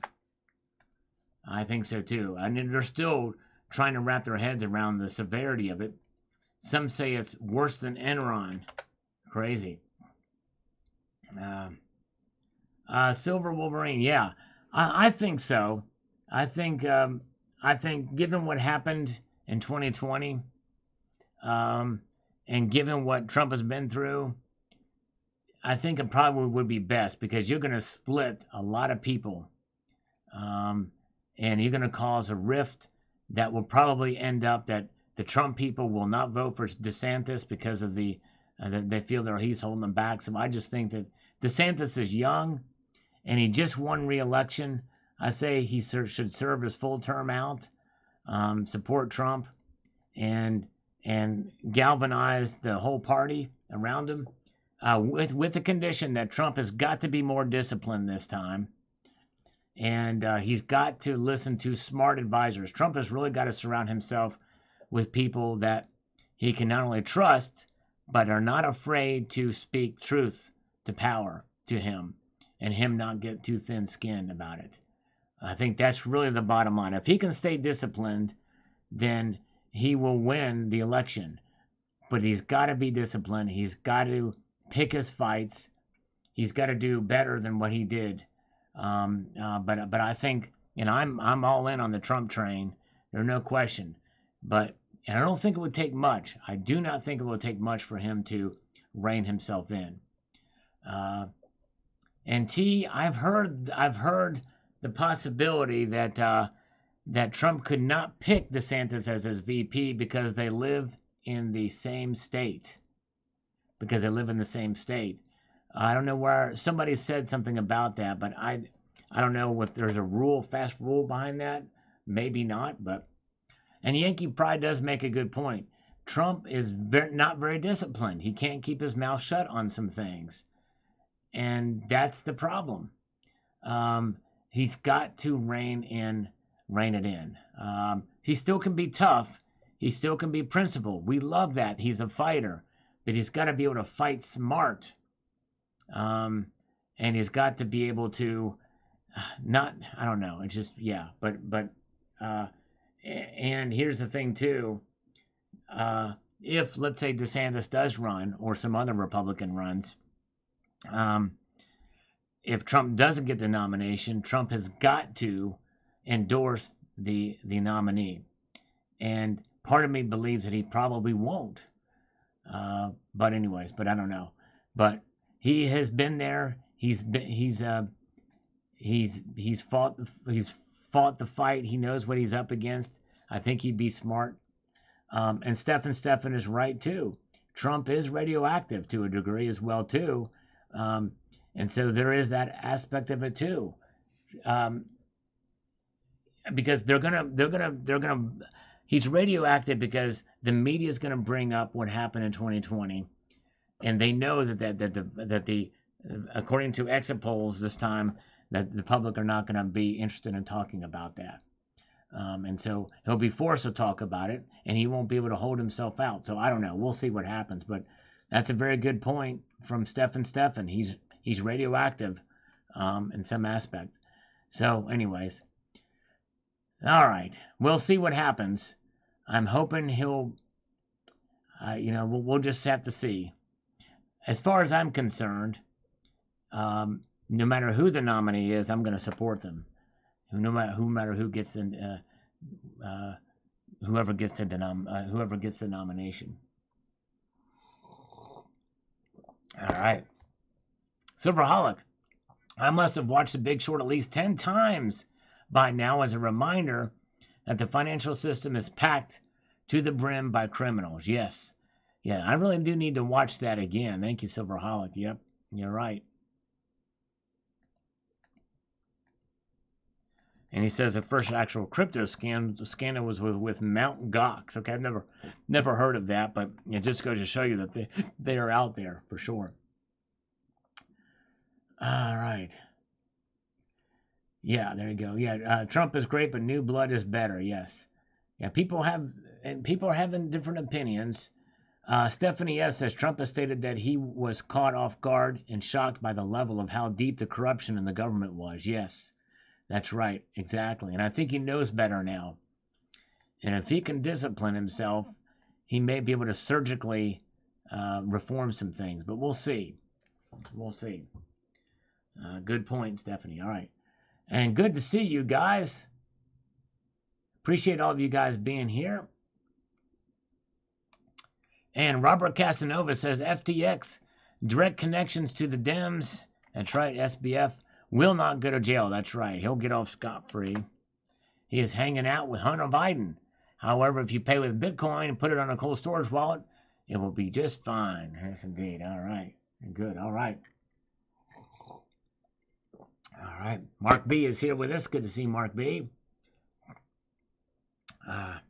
And they're still trying to wrap their heads around the severity of it. Some say it's worse than Enron. Crazy. Silver Wolverine. Yeah, I think so. I think given what happened in 2020, and given what Trump has been through, I think it probably would be best, because you're going to split a lot of people, and you're going to cause a rift that will probably end up that the Trump people will not vote for DeSantis because of they feel that he's holding them back. So I just think that DeSantis is young, and he just won re-election. I say he should serve his full term out, support Trump, and galvanize the whole party around him, with the condition that Trump has got to be more disciplined this time, and he's got to listen to smart advisors. Trump has really got to surround himself with people that he can not only trust, but are not afraid to speak truth to power to him, and him not get too thin-skinned about it. I think that's really the bottom line. If he can stay disciplined, then he will win the election. But he's got to be disciplined. He's got to pick his fights. He's got to do better than what he did. But I think, I'm all in on the Trump train. There's no question. And I don't think it would take much. I do not think it will take much for him to rein himself in. And T, I've heard the possibility that Trump could not pick DeSantis as his VP because they live in the same state. I don't know where somebody said something about that, but I don't know if there's a fast rule behind that. Maybe not, and Yankee Pride does make a good point. Trump is not very disciplined. He can't keep his mouth shut on some things. And that's the problem. He's got to rein it in. He still can be tough. He still can be principled. We love that. He's a fighter, but he's got to be able to fight smart. And he's got to be able to not, I don't know. It's just, yeah, and here's the thing too. If let's say DeSantis does run or some other Republican runs, if Trump doesn't get the nomination, Trump has got to endorse the nominee. And part of me believes that he probably won't. But anyways, but I don't know. But he has been there. He's fought the fight. He knows what he's up against. I think he'd be smart. And Stephen is right too. Trump is radioactive to a degree as well too. And so there is that aspect of it too. Because they're gonna he's radioactive because the media is gonna bring up what happened in 2020, and they know that the according to exit polls this time that the public are not gonna be interested in talking about that. And so he'll be forced to talk about it, and he won't be able to hold himself out. So I don't know. We'll see what happens. But that's a very good point from Stephen. He's radioactive in some aspect. So anyways, all right. We'll see what happens. I'm hoping he'll, we'll just have to see. As far as I'm concerned, no matter who the nominee is, I'm going to support them. No matter who gets the whoever gets the nomination. All right, Silverholic. I must have watched The Big Short at least 10 times by now as a reminder that the financial system is packed to the brim by criminals. Yes, yeah, I really do need to watch that again. Thank you, Silverholic. Yep, you're right. And he says the first actual crypto scandal was with Mt. Gox. Okay, I've never heard of that, but it just goes to show you that they are out there for sure. All right. Yeah, there you go. Yeah, Trump is great, but new blood is better. Yes. Yeah, people are having different opinions. Stephanie S. says Trump has stated that he was caught off guard and shocked by the level of how deep the corruption in the government was. Yes. That's right, exactly. And I think he knows better now. And if he can discipline himself, he may be able to surgically reform some things. But we'll see. We'll see. Good point, Stephanie. All right. And good to see you guys. Appreciate all of you guys being here. And Robert Casanova says FTX, direct connections to the Dems. That's right, SBF. Will not go to jail. That's right. He'll get off scot-free. He is hanging out with Hunter Biden. However, if you pay with Bitcoin and put it on a cold storage wallet, it will be just fine. Yes, indeed. All right. Good. All right. All right. Mark B is here with us. Good to see Mark B. I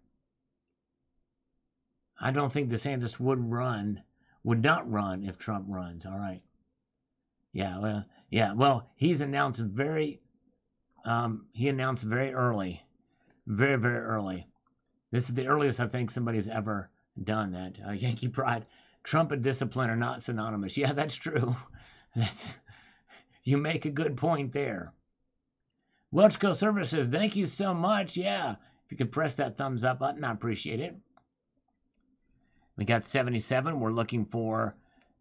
don't think DeSantis would not run if Trump runs. All right. Yeah, well, he's announced very early, very, very early. This is the earliest I think somebody's ever done that. Yankee Pride, Trump and discipline are not synonymous. Yeah, that's true. You make a good point there. Welchco Services, thank you so much. Yeah, if you could press that thumbs up button, I appreciate it. We got 77. We're looking for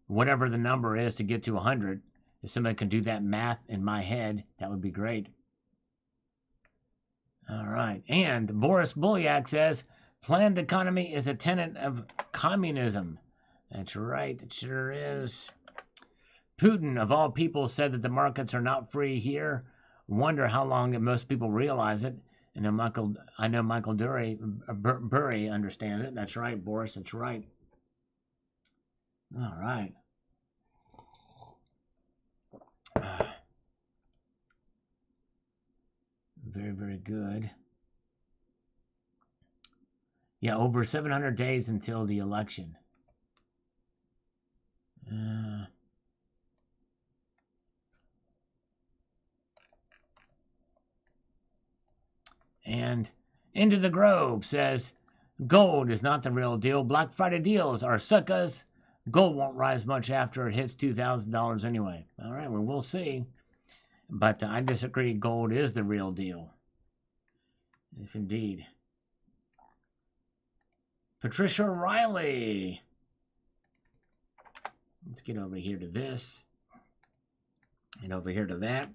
whatever the number is to get to 100. If somebody can do that math in my head, that would be great. All right. And Boris Bulyak says, planned economy is a tenet of communism. That's right. It sure is. Putin, of all people, said that the markets are not free here. Wonder how long most people realize it. And I know Michael Burry understands it. That's right, Boris. That's right. All right. Very, very good. Yeah, over 700 days until the election. And Into the Grove says, gold is not the real deal. Black Friday deals are suckers. Gold won't rise much after it hits $2,000 anyway. All right, well, we'll see. But I disagree. Gold is the real deal. Yes, indeed. Patricia Riley. Let's get over here to this. And over here to that.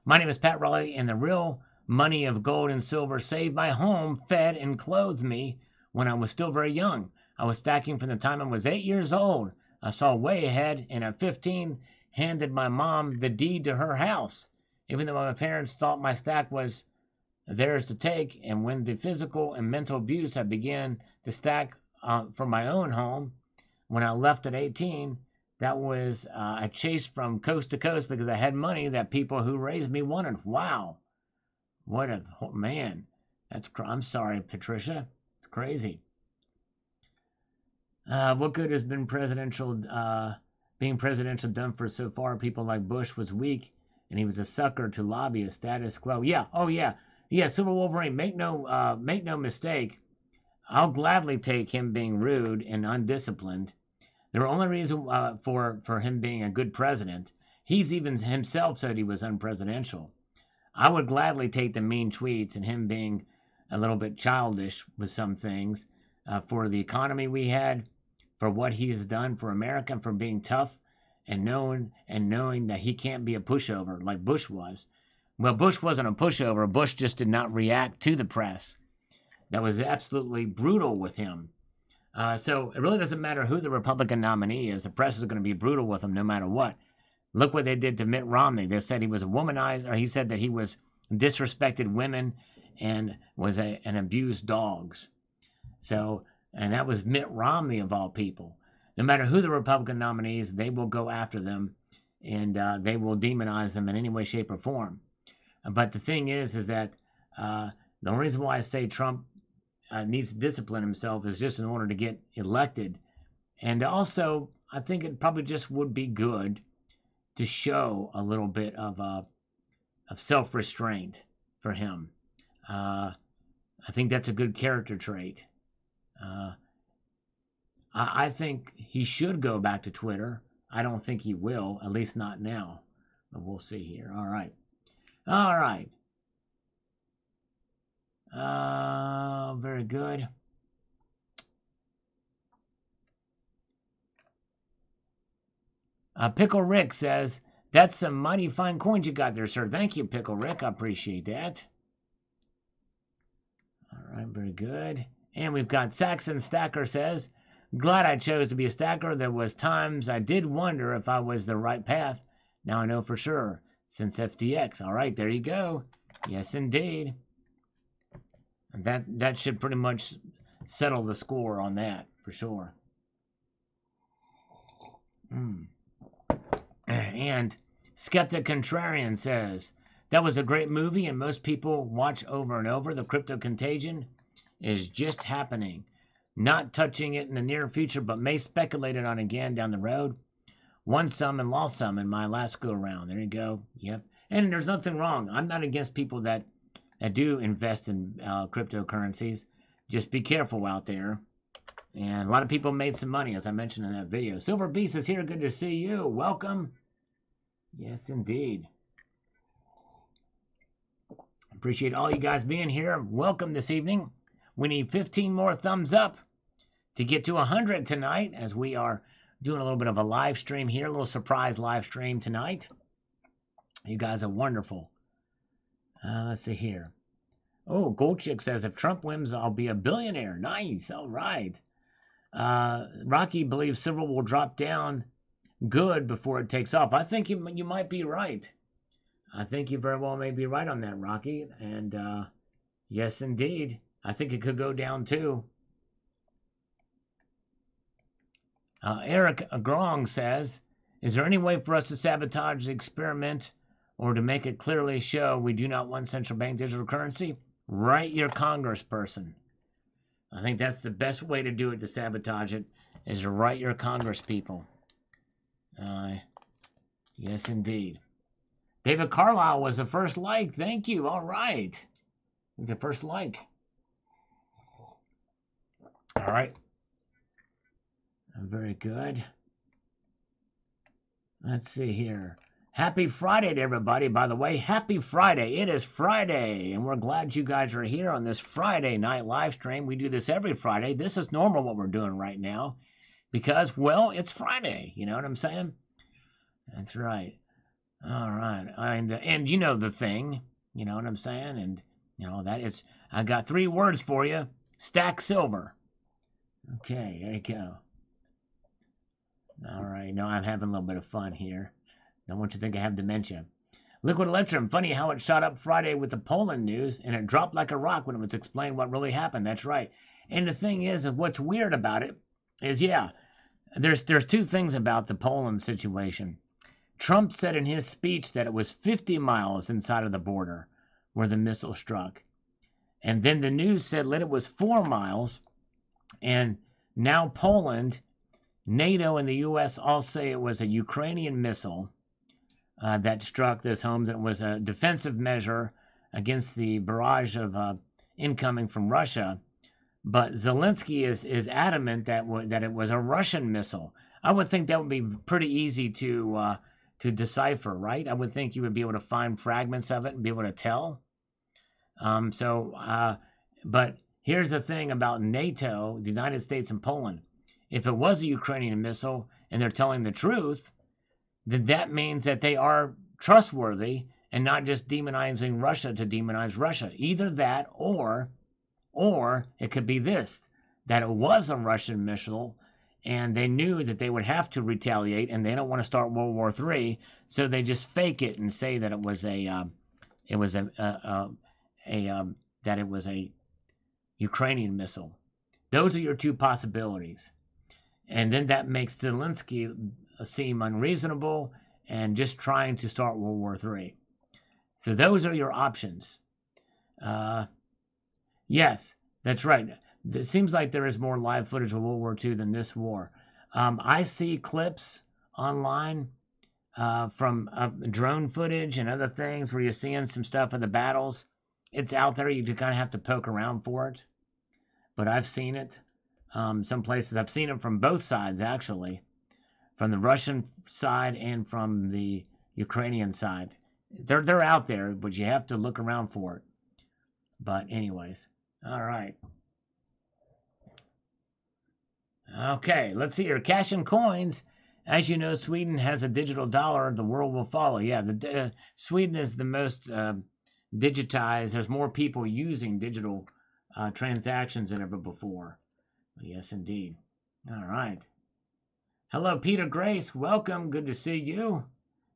My name is Pat Riley, and the real money of gold and silver saved my home, fed, and clothed me when I was still very young. I was stacking from the time I was 8 years old. I saw way ahead, and at 15, handed my mom the deed to her house. Even though my parents thought my stack was theirs to take, and when the physical and mental abuse, I began to stack for my own home. When I left at 18, that was I chased from coast to coast because I had money that people who raised me wanted. Wow. What a man. I'm sorry, Patricia. It's crazy. What good has being presidential done for so far? People like Bush was weak, and he was a sucker to lobby a status quo. Yeah. Oh yeah. Yeah. Silver Wolverine. Make no mistake. I'll gladly take him being rude and undisciplined. The only reason for him being a good president, he's even himself said he was unpresidential. I would gladly take the mean tweets and him being a little bit childish with some things for the economy we had, for what he's done for America, and for being tough and knowing that he can't be a pushover like Bush was. Well, Bush wasn't a pushover. Bush just did not react to the press. That was absolutely brutal with him. So it really doesn't matter who the Republican nominee is. The press is going to be brutal with him no matter what. Look what they did to Mitt Romney. They said he was a womanizer, or he said that he was disrespected women and was and abused dogs. So, and that was Mitt Romney of all people. No matter who the Republican nominee is, they will go after them, and they will demonize them in any way, shape, or form. But the thing is that the only reason why I say Trump needs to discipline himself is just in order to get elected. And also, I think it probably just would be good to show a little bit of self-restraint for him. I think that's a good character trait. I think he should go back to Twitter. I don't think he will, at least not now. But we'll see here. All right. Very good. Pickle Rick says, that's some mighty fine coins you got there, sir. Thank you, Pickle Rick. I appreciate that. All right, very good. And we've got Saxon Stacker says, glad I chose to be a stacker. There was times I did wonder if I was the right path. Now I know for sure, since FTX. All right, there you go. Yes, indeed. That should pretty much settle the score on that, for sure. And Skeptic Contrarian says, that was a great movie and most people watch over and over. The crypto contagion is just happening. Not touching it in the near future, but may speculate it on again down the road. Won some and lost some in my last go around. There you go. Yep. And there's nothing wrong. I'm not against people that do invest in cryptocurrencies. Just be careful out there. And a lot of people made some money, as I mentioned in that video. Silver Beast is here. Good to see you. Welcome. Yes, indeed. Appreciate all you guys being here. Welcome this evening. We need 15 more thumbs up to get to 100 tonight, as we are doing a little bit of a live stream here, a little surprise live stream tonight. You guys are wonderful. Let's see here. Oh, Goldchick says, if Trump wins, I'll be a billionaire. Nice. All right. Rocky believes silver will drop down good before it takes off. I think you might be right. I think you very well may be right on that, Rocky. And yes, indeed. I think it could go down too. Eric Grong says, is there any way for us to sabotage the experiment or to make it clearly show we do not want central bank digital currency? Write your congressperson. I think that's the best way to do it, to sabotage it, is to write your Congress people. Yes, indeed. David Carlisle was the first like. Thank you. All right. The first like. All right. Very good. Let's see here. Happy Friday to everybody, by the way. Happy Friday. It is Friday, and we're glad you guys are here on this Friday night live stream. We do this every Friday. This is normal what we're doing right now because, well, it's Friday. You know what I'm saying? That's right. All right. And you know the thing. You know what I'm saying? And, you know, that it's, I got 3 words for you. Stack silver. Okay, there you go. All right. No, I'm having a little bit of fun here. Don't want you to think I have dementia. Liquid Electrum, funny how it shot up Friday with the Poland news, and it dropped like a rock when it was explained what really happened. That's right. And the thing is what's weird about it is, yeah, there's 2 things about the Poland situation. Trump said in his speech that it was 50 miles inside of the border where the missile struck. And then the news said that it was 4 miles. And now Poland, NATO, and the U.S. all say it was a Ukrainian missile that struck this home. That was a defensive measure against the barrage of incoming from Russia. But Zelensky is adamant that it was a Russian missile. I would think that would be pretty easy to decipher, right? I would think you would be able to find fragments of it and be able to tell. But here's the thing about NATO, the United States, and Poland. If it was a Ukrainian missile and they're telling the truth, then that means that they are trustworthy and not just demonizing Russia to demonize Russia. Either that or it could be this, that it was a Russian missile and they knew that they would have to retaliate and they don't want to start World War III, so they just fake it and say that it was a Ukrainian missile. Those are your 2 possibilities. And then that makes Zelensky seem unreasonable and just trying to start World War III. So those are your options. Yes, that's right. It seems like there is more live footage of World War II than this war. I see clips online from drone footage and other things where you're seeing some stuff of the battles. It's out there. You kind of have to poke around for it. But I've seen it. Some places I've seen it from both sides, actually, from the Russian side and from the Ukrainian side. They're out there, but you have to look around for it. But anyways, all right. Okay, let's see here. Cash and coins. As you know, Sweden has a digital dollar. The world will follow. Yeah, Sweden is the most digitized. There's more people using digital transactions than ever before. Yes, indeed. All right. Hello, Peter Grace. Welcome. Good to see you.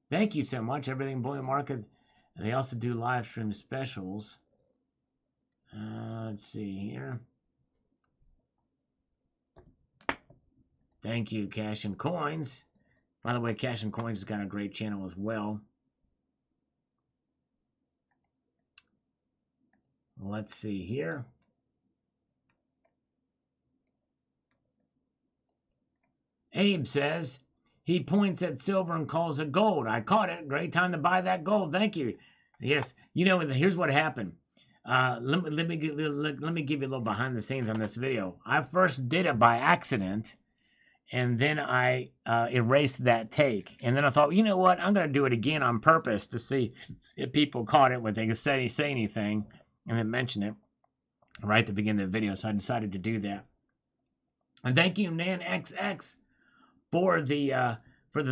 Thank you so much. Everything Bullion Market. They also do live stream specials. Let's see here. Thank you, Cash and Coins. By the way, Cash and Coins has got a great channel as well. Let's see here. Abe says, he points at silver and calls it gold. I caught it. Great time to buy that gold. Thank you. Yes, you know, here's what happened. Let me give you a little behind the scenes on this video. I first did it by accident, and then I erased that take. And then I thought, you know what? I'm going to do it again on purpose to see if people caught it, when they could say anything, and then mention it right at the beginning of the video. So I decided to do that. And thank you, NanXX, for the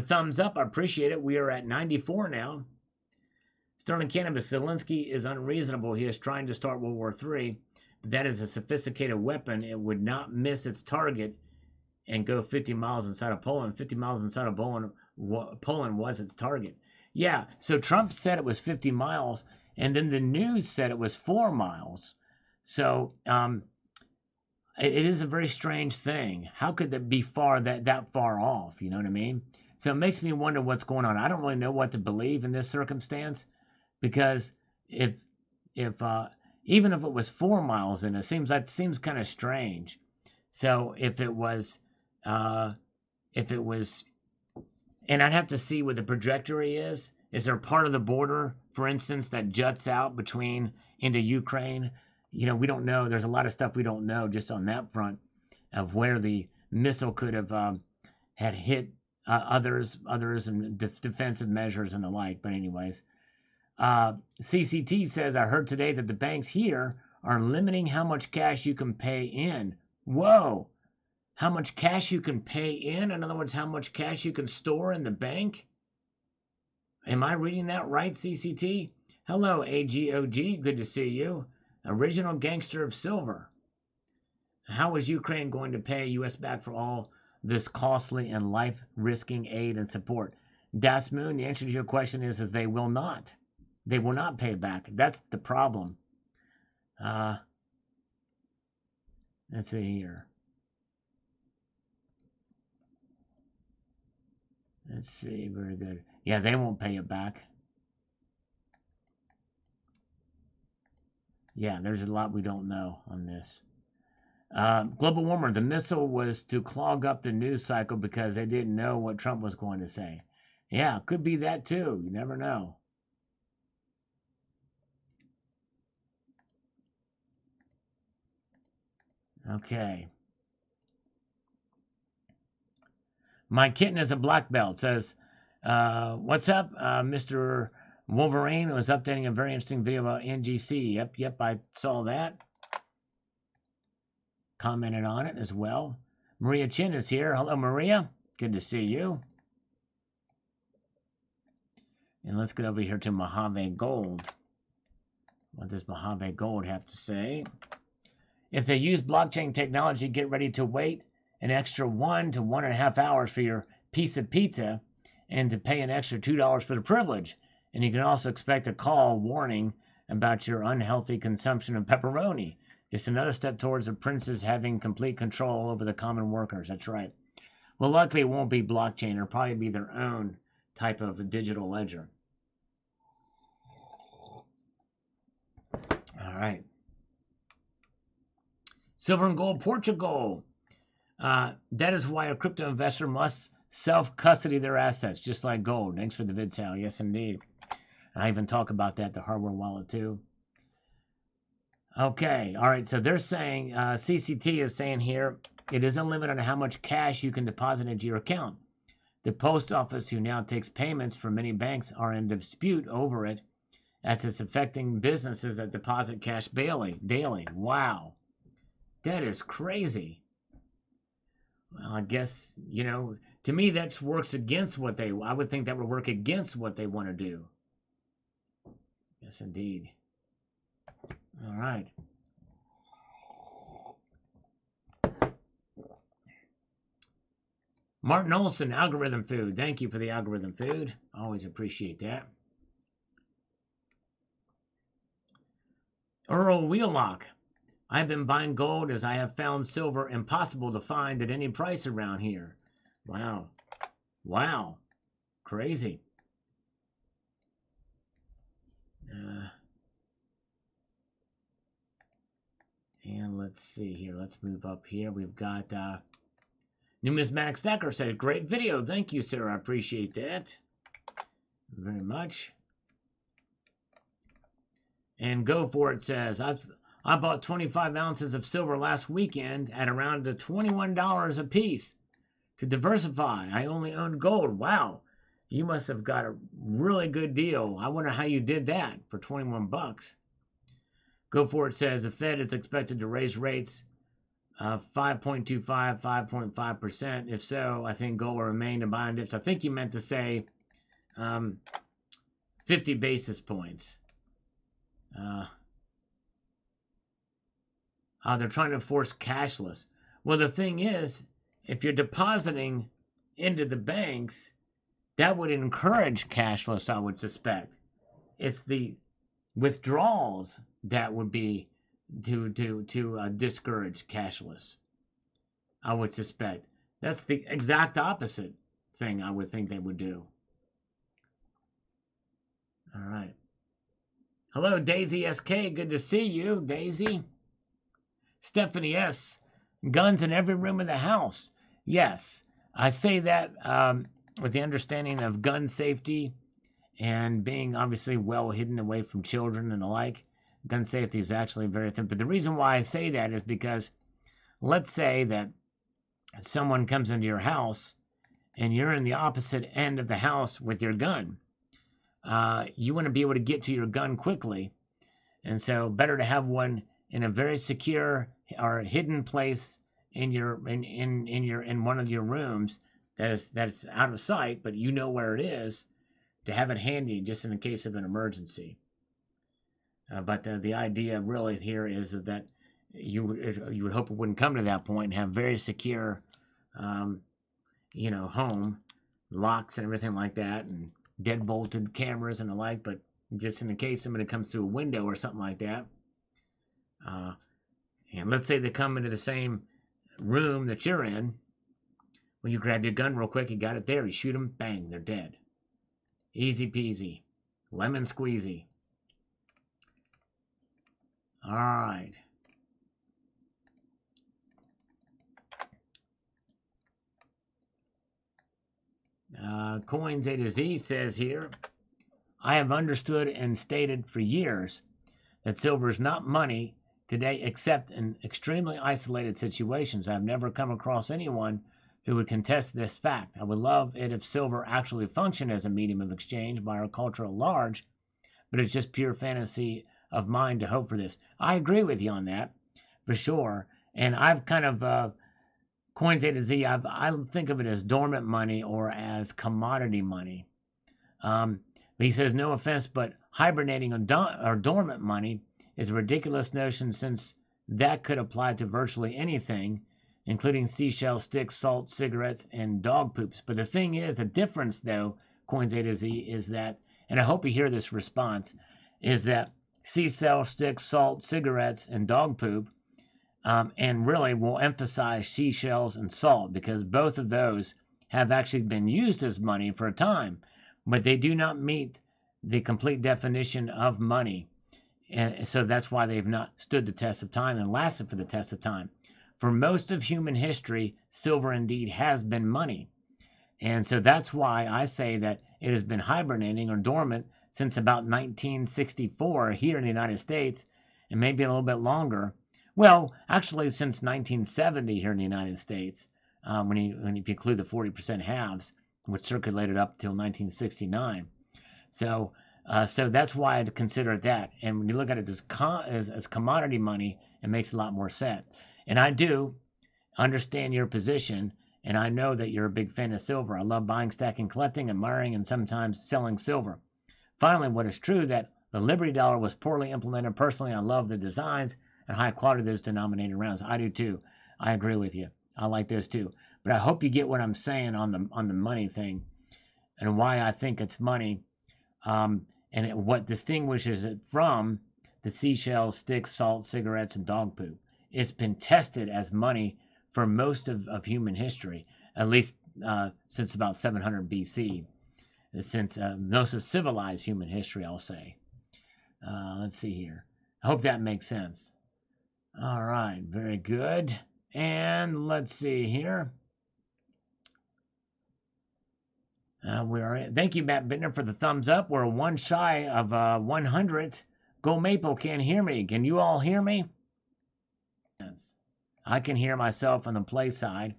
thumbs up. I appreciate it. We are at 94 now. Sterling Cannabis, Zelensky is unreasonable. He is trying to start World War III. But that is a sophisticated weapon. It would not miss its target and go 50 miles inside of Poland. 50 miles inside of Poland was its target. Yeah, so Trump said it was 50 miles, and then the news said it was 4 miles. So it is a very strange thing. How could that be that far off? You know what I mean? So it makes me wonder what's going on. I don't really know what to believe in this circumstance, because if Even if it was 4 miles in, seems kind of strange. So if it was, and I'd have to see what the trajectory is. Is there part of the border, for instance, that juts out into Ukraine? We don't know. There's a lot of stuff we don't know just on that front of where the missile could have had hit others and defensive measures and the like. But anyways, CCT says, I heard today that the banks here are limiting how much cash you can pay in. Whoa. How much cash you can pay in? In other words, how much cash you can store in the bank? Am I reading that right, CCT? Hello, AGOG. Good to see you. Original Gangster of Silver. How is Ukraine going to pay U.S. back for all this costly and life-risking aid and support? Das Moon, the answer to your question is they will not. They will not pay back. That's the problem. Let's see here. Let's see. Very good. Yeah, they won't pay it back. Yeah, there's a lot we don't know on this. Global warmer. The missile was to clog up the news cycle because they didn't know what Trump was going to say. Yeah, could be that too. You never know. Okay. My kitten is a black belt. Says, what's up, Mr. Wolverine was updating a very interesting video about NGC. Yep, I saw that. Commented on it as well. Maria Chin is here. Hello, Maria. Good to see you. And let's get over here to Mojave Gold. What does Mojave Gold have to say? If they use blockchain technology, get ready to wait an extra 1 to 1.5 hours for your piece of pizza and to pay an extra $2 for the privilege. And you can also expect a call warning about your unhealthy consumption of pepperoni. It's another step towards the princes having complete control over the common workers. That's right. Well, luckily it won't be blockchain. It'll probably be their own type of a digital ledger. All right. Silver and gold, Portugal. That is why a crypto investor must self-custody their assets, just like gold. Thanks for the vid, Sal. Yes, indeed. I even talk about that, the hardware wallet, too. Okay, all right, so they're saying, CCT is saying here, it is a limit on how much cash you can deposit into your account. The post office, who now takes payments from many banks, are in dispute over it, as it's affecting businesses that deposit cash daily. Wow. That is crazy. Well, I guess, to me that works against I would think that would work against what they want to do. Yes, indeed. All right. Martin Olson, algorithm food. Thank you for the algorithm food. Always appreciate that. Earl Wheelock. I've been buying gold as I have found silver impossible to find at any price around here. Wow. Wow. Crazy. And let's see here. Let's move up here. We've got Numismatic Stacker said, great video. Thank you, sir. I appreciate that very much. And Go For It says, I bought 25 ounces of silver last weekend at around $21 a piece. To diversify, I only owned gold. Wow. You must have got a really good deal. I wonder how you did that for 21 bucks. Go For It says the Fed is expected to raise rates 5.25, 5.5%. If so, I think gold will remain in buying dips. I think you meant to say 50 basis points. They're trying to force cashless. Well, the thing is, if you're depositing into the banks, that would encourage cashless, I would suspect. It's the withdrawals that would be to discourage cashless, I would suspect. That's the exact opposite thing I would think they would do. All right. Hello, Daisy SK. Good to see you, Daisy. Stephanie S. Guns in every room of the house. Yes, I say that with the understanding of gun safety and being obviously well hidden away from children and the like. Gun safety is actually very thin. But the reason why I say that is because let's say that someone comes into your house and you're in the opposite end of the house with your gun. You want to be able to get to your gun quickly. And so better to have one in a very secure or hidden place in one of your rooms that's out of sight, but you know where it is, to have it handy just in the case of an emergency. But the idea really here is that you would hope it wouldn't come to that point and have very secure, home locks and everything like that, and dead-bolted cameras and the like. But just in the case somebody comes through a window or something like that, and let's say they come into the same room that you're in, well, you grab your gun real quick, you got it there, you shoot them, bang, they're dead. Easy peasy, lemon squeezy. All right. Coins A to Z says here, I have understood and stated for years that silver is not money today except in extremely isolated situations. I've never come across anyone who would contest this fact. I would love it if silver actually functioned as a medium of exchange by our culture at large, but it's just pure fantasy of mine to hope for this. I agree with you on that, for sure. And I've kind of, Coins A to Z, I think of it as dormant money or as commodity money. But he says, no offense, but hibernating or dormant money is a ridiculous notion since that could apply to virtually anything, including seashell sticks, salt, cigarettes, and dog poops. But the thing is, the difference, though, Coins A to Z, is that, and I hope you hear this response, is that seashell sticks, salt, cigarettes, and dog poop, and really we'll emphasize seashells and salt because both of those have actually been used as money for a time, but they do not meet the complete definition of money. And so that's why they've not stood the test of time and lasted for the test of time. For most of human history, silver indeed has been money. And so that's why I say that it has been hibernating or dormant since about 1964 here in the United States, and maybe a little bit longer. Well, actually, since 1970 here in the United States, if you include the 40% halves, which circulated up till 1969. So that's why I'd consider it that. And when you look at it as commodity money, it makes a lot more sense. And I do understand your position, and I know that you're a big fan of silver. I love buying, stacking, collecting, admiring, and sometimes selling silver. Finally, what is true that the Liberty Dollar was poorly implemented. Personally, I love the designs and high quality of those denominated rounds. I do too. I agree with you. I like those too. But I hope you get what I'm saying on the money thing and why I think it's money, what distinguishes it from the seashells, sticks, salt, cigarettes, and dog poop. It's been tested as money for most of human history, at least since about 700 BC, since most of civilized human history, I'll say. Let's see here. I hope that makes sense. All right, very good. And let's see here. Thank you, Matt Bittner, for the thumbs up. We're one shy of 100. Go Maple can't hear me. Can you all hear me? I can hear myself on the play side.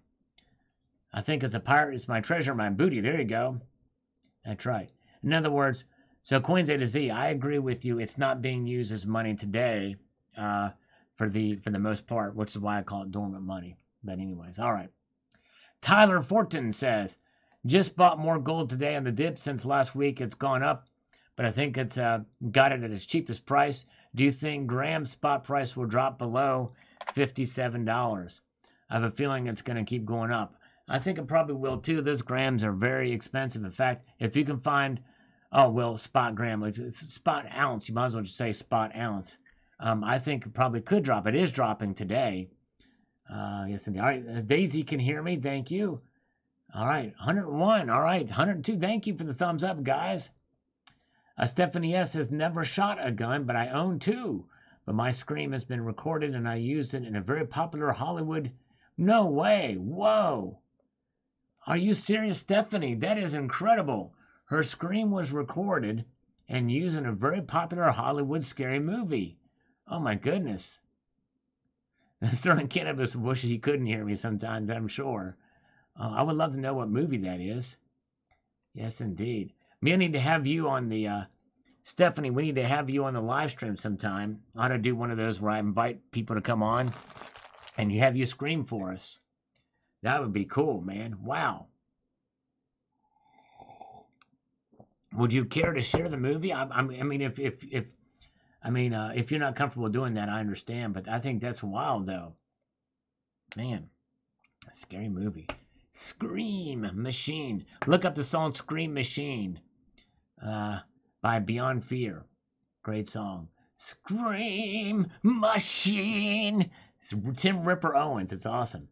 I think as a pirate, it's my treasure, my booty. There you go. That's right. In other words, so Coins A to Z, I agree with you. It's not being used as money today for the most part, which is why I call it dormant money. But anyways, all right. Tyler Fortin says, just bought more gold today on the dip since last week. It's gone up, but I think it's got it at its cheapest price. Do you think Graham's spot price will drop below $57? I have a feeling it's going to keep going up. I think it probably will too. Those grams are very expensive. In fact, if you can find, spot gram, it's spot ounce. You might as well just say spot ounce. I think it probably could drop. It is dropping today. Yes, indeed. All right, Daisy can hear me. Thank you. All right, 101. All right, 102. Thank you for the thumbs up, guys. Stephanie S. has never shot a gun, but I own two. But my scream has been recorded and I used it in a very popular Hollywood. No way. Whoa. Are you serious, Stephanie? That is incredible. Her scream was recorded and used in a very popular Hollywood scary movie. Oh my goodness. Sterling Cannabis wishes he couldn't hear me sometimes, I'm sure. I would love to know what movie that is. Yes, indeed. We need to have you on the, Stephanie, we need to have you on the live stream sometime. I ought to do one of those where I invite people to come on and you have you scream for us. That would be cool, man. Wow. Would you care to share the movie? I mean, if you're not comfortable doing that, I understand. But I think that's wild, though. Man, a scary movie. Scream Machine. Look up the song "Scream Machine" by Beyond Fear. Great song. Scream Machine. It's Tim Ripper Owens. It's awesome.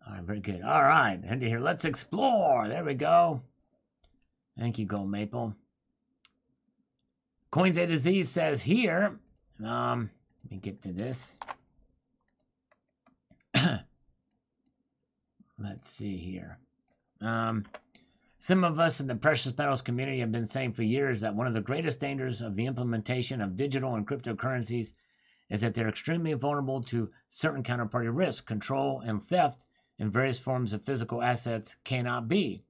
All right, very good. All right, into here. Let's explore. There we go. Thank you, Gold Maple. Coins A to Z says here. Let me get to this. Let's see here. Some of us in the precious metals community have been saying for years that one of the greatest dangers of the implementation of digital and cryptocurrencies is that they're extremely vulnerable to certain counterparty risk, control, and theft in various forms of physical assets cannot be.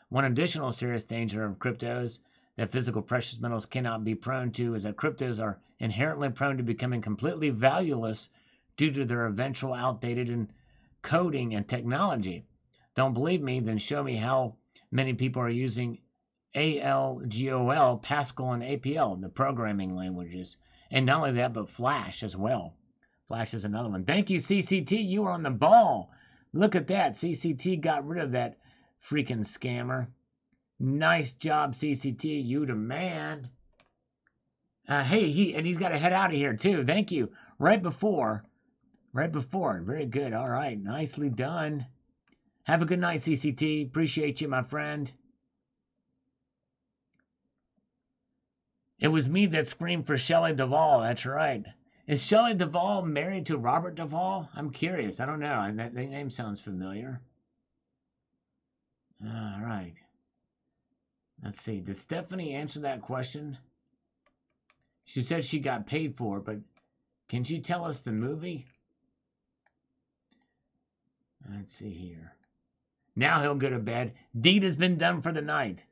One additional serious danger of cryptos that physical precious metals cannot be prone to is that cryptos are inherently prone to becoming completely valueless due to their eventual outdated coding and technology. Don't believe me? Then show me how many people are using ALGOL, Pascal, and APL, the programming languages. And not only that, but Flash as well. Flash is another one. Thank you, CCT. You were on the ball. Look at that. CCT got rid of that freaking scammer. Nice job, CCT. You the man. Hey, he's got to head out of here too. Thank you. Right before. Very good. All right. Nicely done. Have a good night, CCT. Appreciate you, my friend. It was me that screamed for Shelley Duvall. That's right. Is Shelley Duvall married to Robert Duvall? I'm curious. I don't know. That name sounds familiar. All right. Let's see. Did Stephanie answer that question? She said she got paid for it, but can she tell us the movie? Let's see here. Now he'll go to bed. Deed has been done for the night.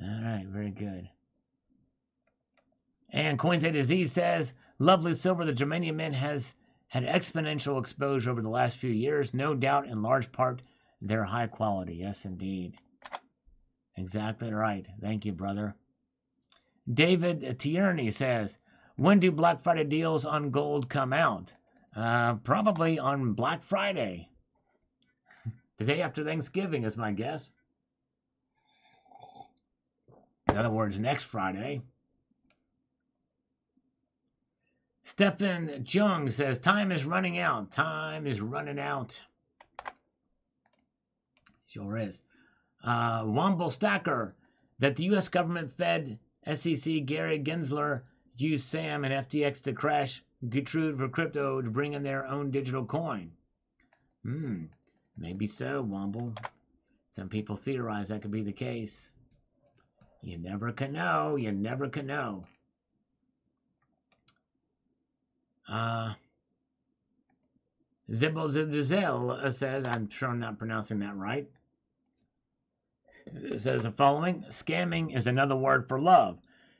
All right, very good. And Coins A to Z says, lovely silver, the germanium mint has had exponential exposure over the last few years. No doubt, in large part, they're high quality. Yes, indeed. Exactly right. Thank you, brother. David Tierney says, when do Black Friday deals on gold come out? Probably on Black Friday. The day after Thanksgiving is my guess. In other words, next Friday. Stephen Jung says, time is running out. Time is running out. Sure is. Womble Stacker, that the U.S. government fed SEC Gary Gensler used SAM and FTX to crash Gertrude for crypto to bring in their own digital coin. Maybe so, Womble. Some people theorize that could be the case. You never can know. You never can know. Zibble says, I'm sure I'm not pronouncing that right. It says the following: scamming is another word for love.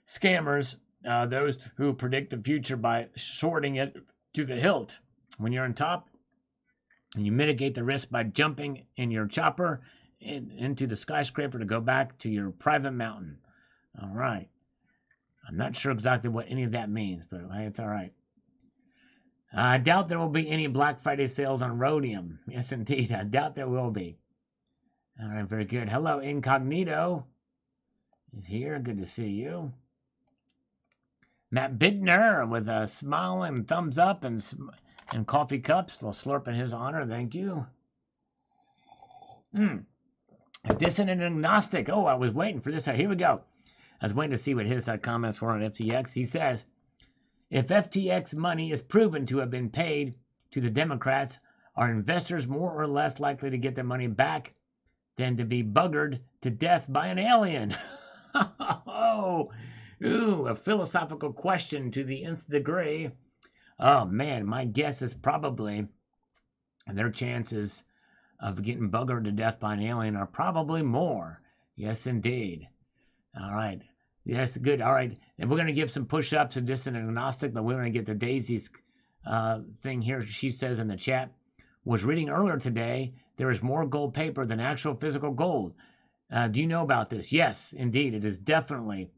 Scammers, those who predict the future by shorting it to the hilt. When you're on top, and you mitigate the risk by jumping in your chopper into the skyscraper to go back to your private mountain. All right. I'm not sure exactly what any of that means, but hey, it's all right. I doubt there will be any Black Friday sales on rhodium. Yes, indeed. I doubt there will be. All right, very good. Hello, Incognito is here. Good to see you. Matt Bittner with a smile and thumbs up and coffee cups. We'll slurp in his honor. Thank you. A dissonant agnostic. Oh, I was waiting for this. Here we go. I was waiting to see what his comments were on FTX. He says, if FTX money is proven to have been paid to the Democrats, are investors more or less likely to get their money back than to be buggered to death by an alien? Oh, ooh, a philosophical question to the nth degree. Oh, man, my guess is probably their chances of getting buggered to death by an alien are probably more. Yes, indeed. All right. Yes, good. All right. And we're going to give some push-ups and just an agnostic, but we're going to get the Daisy's thing here. She says in the chat, was reading earlier today, there is more gold paper than actual physical gold. Do you know about this? Yes, indeed. It is definitely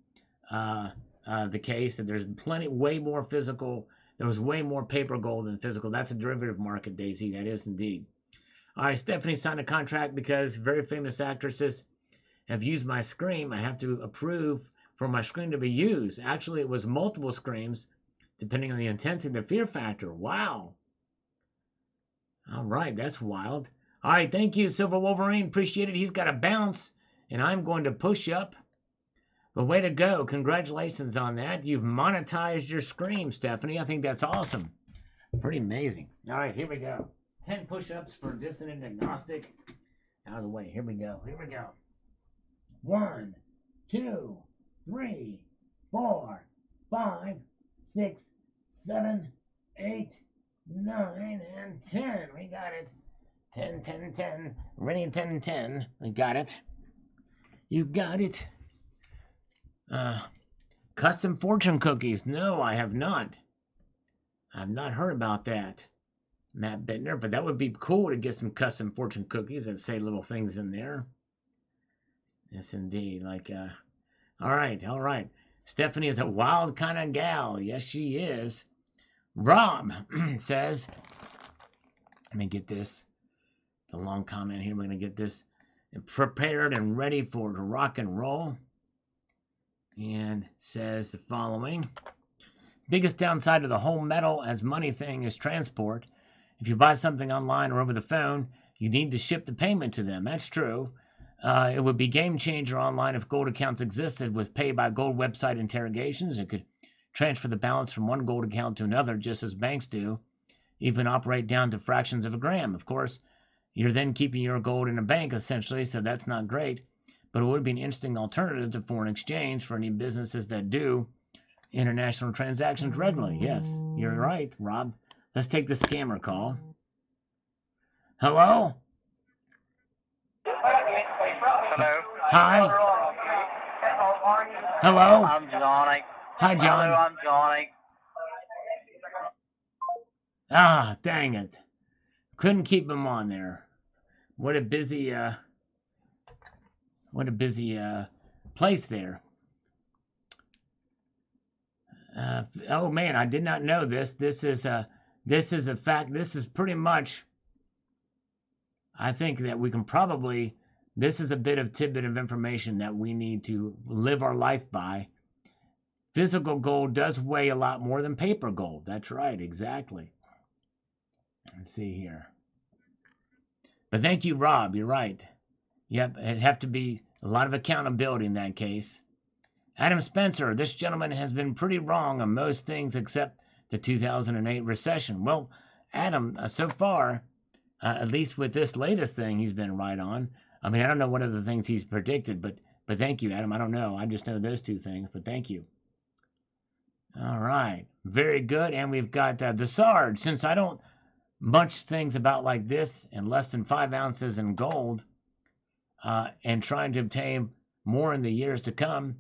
the case that there's way more physical. There was way more paper gold than physical. That's a derivative market, Daisy. That is indeed. All right, Stephanie signed a contract because very famous actresses have used my scream. I have to approve for my scream to be used. Actually, it was multiple screams, depending on the intensity of the fear factor. Wow. All right, that's wild. All right, thank you, Silver Wolverine. Appreciate it. He's got a bounce, and I'm going to push up. But way to go. Congratulations on that. You've monetized your scream, Stephanie. I think that's awesome. Pretty amazing. All right, here we go. 10 push-ups for dissonant agnostic. Out of the way. Here we go. Here we go. 1, 2, 3, 4, 5, 6, 7, 8, 9, and 10. We got it. 10, 10, 10. Ready, 10, 10. We got it. You got it. Custom fortune cookies. No, I have not. I've not heard about that, Matt Bittner, but that would be cool to get some custom fortune cookies and say little things in there. Yes, indeed. Like, all right. Stephanie is a wild kind of gal. Yes, she is. Rob says, let me get this. The long comment here. We're going to get this prepared and ready for rock and roll. And says the following. Biggest downside of the whole metal as money thing is transport. If you buy something online or over the phone, you need to ship the payment to them. That's true. It would be game changer online if gold accounts existed with pay by gold website interrogations. It could transfer the balance from one gold account to another just as banks do, even operate down to fractions of a gram. Of course, you're then keeping your gold in a bank essentially, so that's not great. But it would be an interesting alternative to foreign exchange for any businesses that do international transactions regularly. Yes, you're right, Rob. Let's take the scammer call. Hello? Hello. Hi. Hello? I'm Johnny. Hi, John. Hello, I'm Johnny. Ah, dang it. Couldn't keep him on there. What a busy place there. Oh man, I did not know this. This is a fact. This is pretty much, I think that we can probably, this is a tidbit of information that we need to live our life by. Physical gold does weigh a lot more than paper gold. That's right, exactly. Let's see here. But thank you, Rob. You're right. Yep, it'd have to be a lot of accountability in that case. Adam Spencer, this gentleman has been pretty wrong on most things except the 2008 recession. Well, Adam, so far, at least with this latest thing, he's been right on. I mean, I don't know what other things he's predicted, but thank you, Adam. I don't know. I just know those two things, but thank you. All right. Very good. And we've got the Sarge. Since I don't much things about like this and less than 5 ounces in gold and trying to obtain more in the years to come,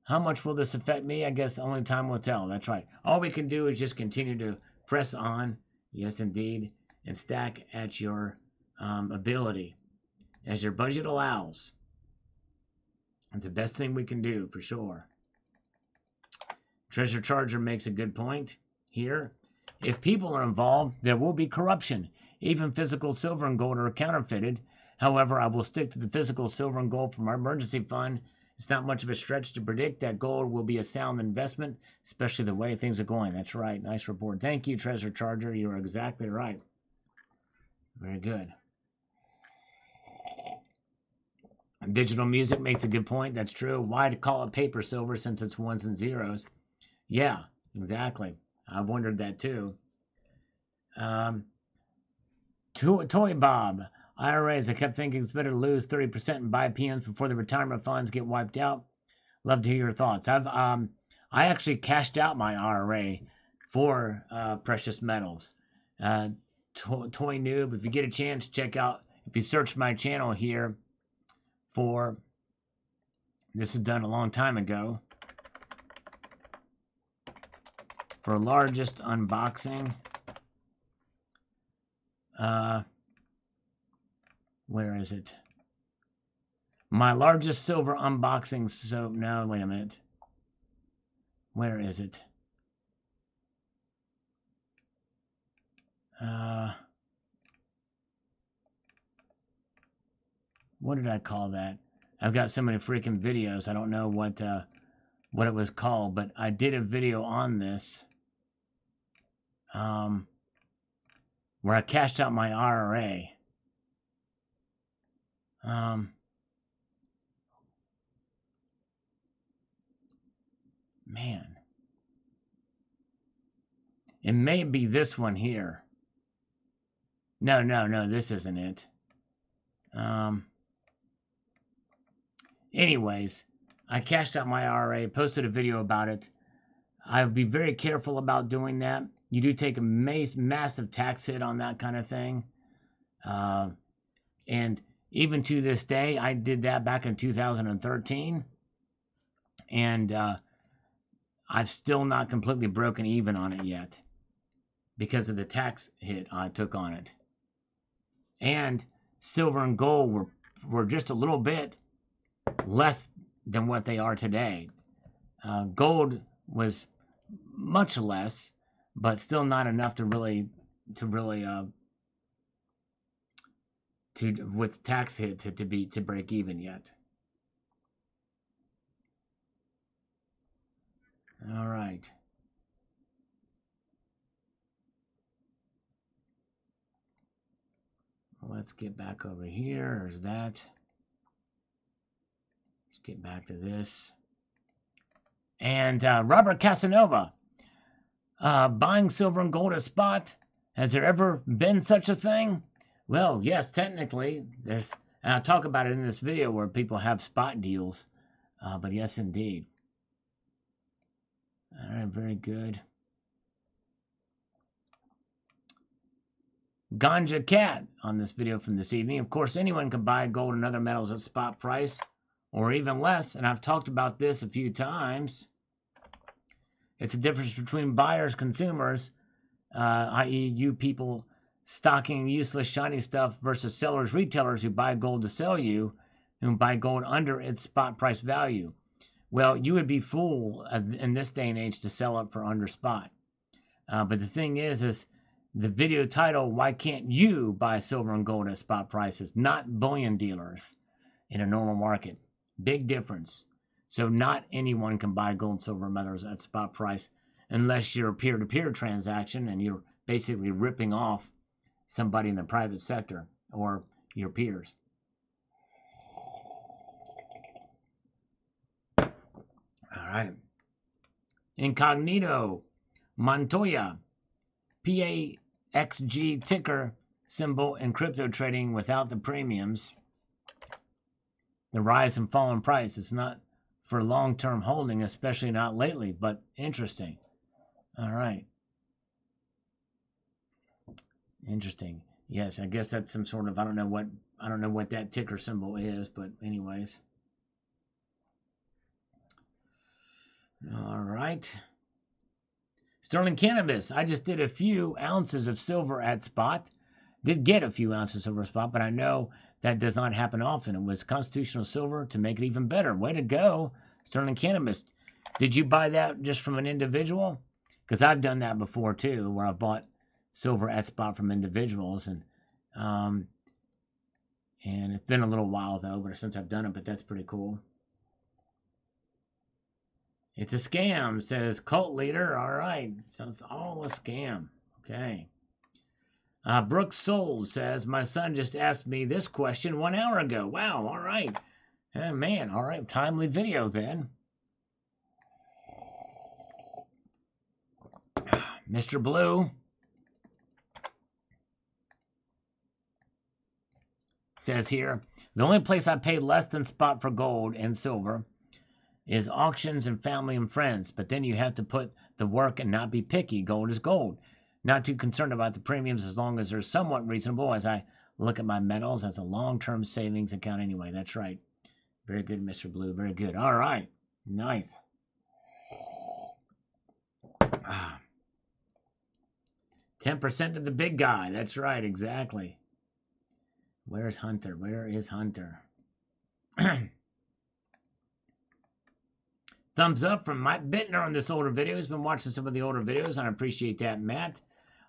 how much will this affect me? I guess only time will tell. That's right. All we can do is just continue to press on, yes indeed, and stack at your ability as your budget allows. It's the best thing we can do for sure. Treasure Charger makes a good point here. If people are involved, there will be corruption. Even physical silver and gold are counterfeited. However, I will stick to the physical silver and gold from our emergency fund. It's not much of a stretch to predict that gold will be a sound investment, especially the way things are going. That's right. Nice report. Thank you, Treasure Charger. You're exactly right. Very good. Digital music makes a good point. That's true. Why to call it paper silver since it's ones and zeros? Yeah, exactly. I've wondered that too. Um, Toy Bob. IRAs. I kept thinking it's better to lose 30% and buy PMs before the retirement funds get wiped out. Love to hear your thoughts. I actually cashed out my IRA for precious metals. Toy Noob. If you get a chance, check out. If you search my channel here for, this is done a long time ago, for largest unboxing. Where is it? My largest silver unboxing. So no, wait a minute. Where is it? What did I call that? I've got so many freaking videos. I don't know what it was called, but I did a video on this, where I cashed out my IRA. Man, it may be this one here. No, this isn't it. Anyways, I cashed out my IRA, posted a video about it. I would be very careful about doing that. You do take a massive tax hit on that kind of thing. And even to this day, I did that back in 2013. And I've still not completely broken even on it yet because of the tax hit I took on it. And silver and gold were just a little bit less than what they are today. Gold was much less, but still not enough to really with tax hit to break even yet. All right. Let's get back over here. There's that. Let's get back to this. And Robert Casanova, buying silver and gold at spot. Has there ever been such a thing? Well, yes, technically. And I'll talk about it in this video where people have spot deals. But yes, indeed. All right, very good. Ganja Cat on this video from this evening. Of course, anyone can buy gold and other metals at spot price or even less. And I've talked about this a few times. It's a difference between buyers, consumers, i.e. you people stocking useless shiny stuff versus sellers, retailers who buy gold to sell you, who buy gold under its spot price value. Well, you would be fool in this day and age to sell it for under spot. But the thing is the video title, why can't you buy silver and gold at spot prices, not bullion dealers in a normal market? Big difference. So not anyone can buy gold and silver metals at spot price unless you're a peer-to-peer transaction and you're basically ripping off somebody in the private sector or your peers. All right. Incognito Montoya, PAXG ticker symbol in crypto trading without the premiums. The rise and fall in price. It's not for long-term holding, especially not lately, but interesting. All right. Interesting. Yes, I guess that's some sort of, I don't know what that ticker symbol is, but anyways. All right. Sterling Cannabis. I just did a few ounces of silver at spot. Did get a few ounces of silver at spot, but I know that does not happen often. It was constitutional silver to make it even better. Way to go, Sterling Cannabis. Did you buy that just from an individual? Because I've done that before too, where I bought silver at spot from individuals, and it's been a little while though, but since I've done it, but that's pretty cool. It's a scam, says Cult Leader. All right, so it's all a scam. Okay. Brooks Soul says, my son just asked me this question 1 hour ago. Wow, all right. Oh, man, all right, timely video then. Mr. Blue says here, the only place I pay less than spot for gold and silver is auctions and family and friends, but then you have to put the work and not be picky. Gold is gold. Not too concerned about the premiums as long as they're somewhat reasonable as I look at my metals as a long-term savings account anyway. That's right. Very good, Mr. Blue. Very good. All right. Nice. 10% of the big guy. That's right. Exactly. Where's Hunter? Where is Hunter? Thumbs up from Mike Bittner on this older video. He's been watching some of the older videos, and I appreciate that, Matt.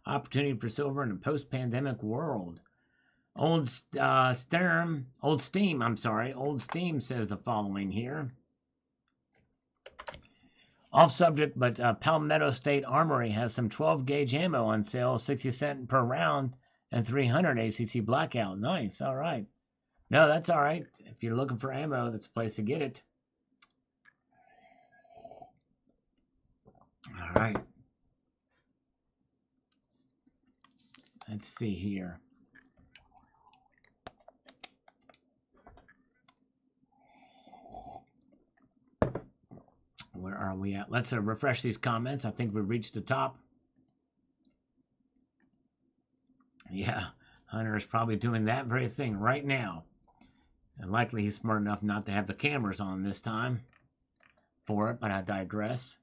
Opportunity for silver in a post-pandemic world. Old Steam says the following here. Off subject, but Palmetto State Armory has some 12-gauge ammo on sale, 60 cents per round, and 300 ACC blackout. Nice, all right. No, that's all right. If you're looking for ammo, that's a place to get it. All right. Let's see here. Where are we at? Let's refresh these comments. I think we've reached the top. Yeah, Hunter is probably doing that very thing right now. And likely he's smart enough not to have the cameras on this time for it, but I digress.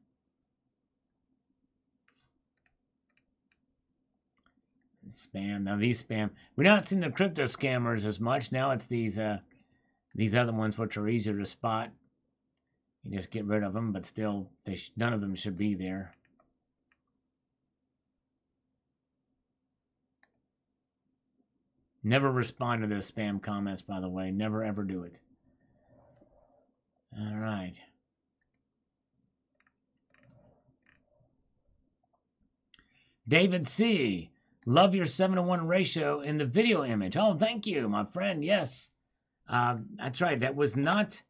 Spam. Now these spam. We're not seeing the crypto scammers as much. Now it's these other ones which are easier to spot. You just get rid of them, but still, none of them should be there. Never respond to those spam comments, by the way. Never, ever do it. All right. David C. Love your 7-to-1 ratio in the video image. Oh, thank you, my friend. Yes. That's right. That was not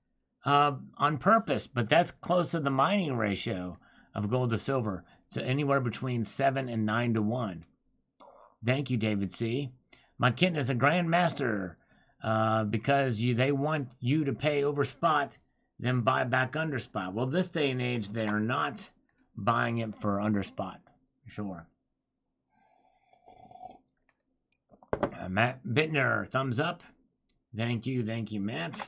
on purpose, but that's close to the mining ratio of gold to silver. So anywhere between 7 and 9 to 1. Thank you, David C. My kitten is a grandmaster because they want you to pay over spot, then buy back under spot. Well, this day and age, they are not buying it for under spot. Sure. Matt Bittner, thumbs up. Thank you, Matt.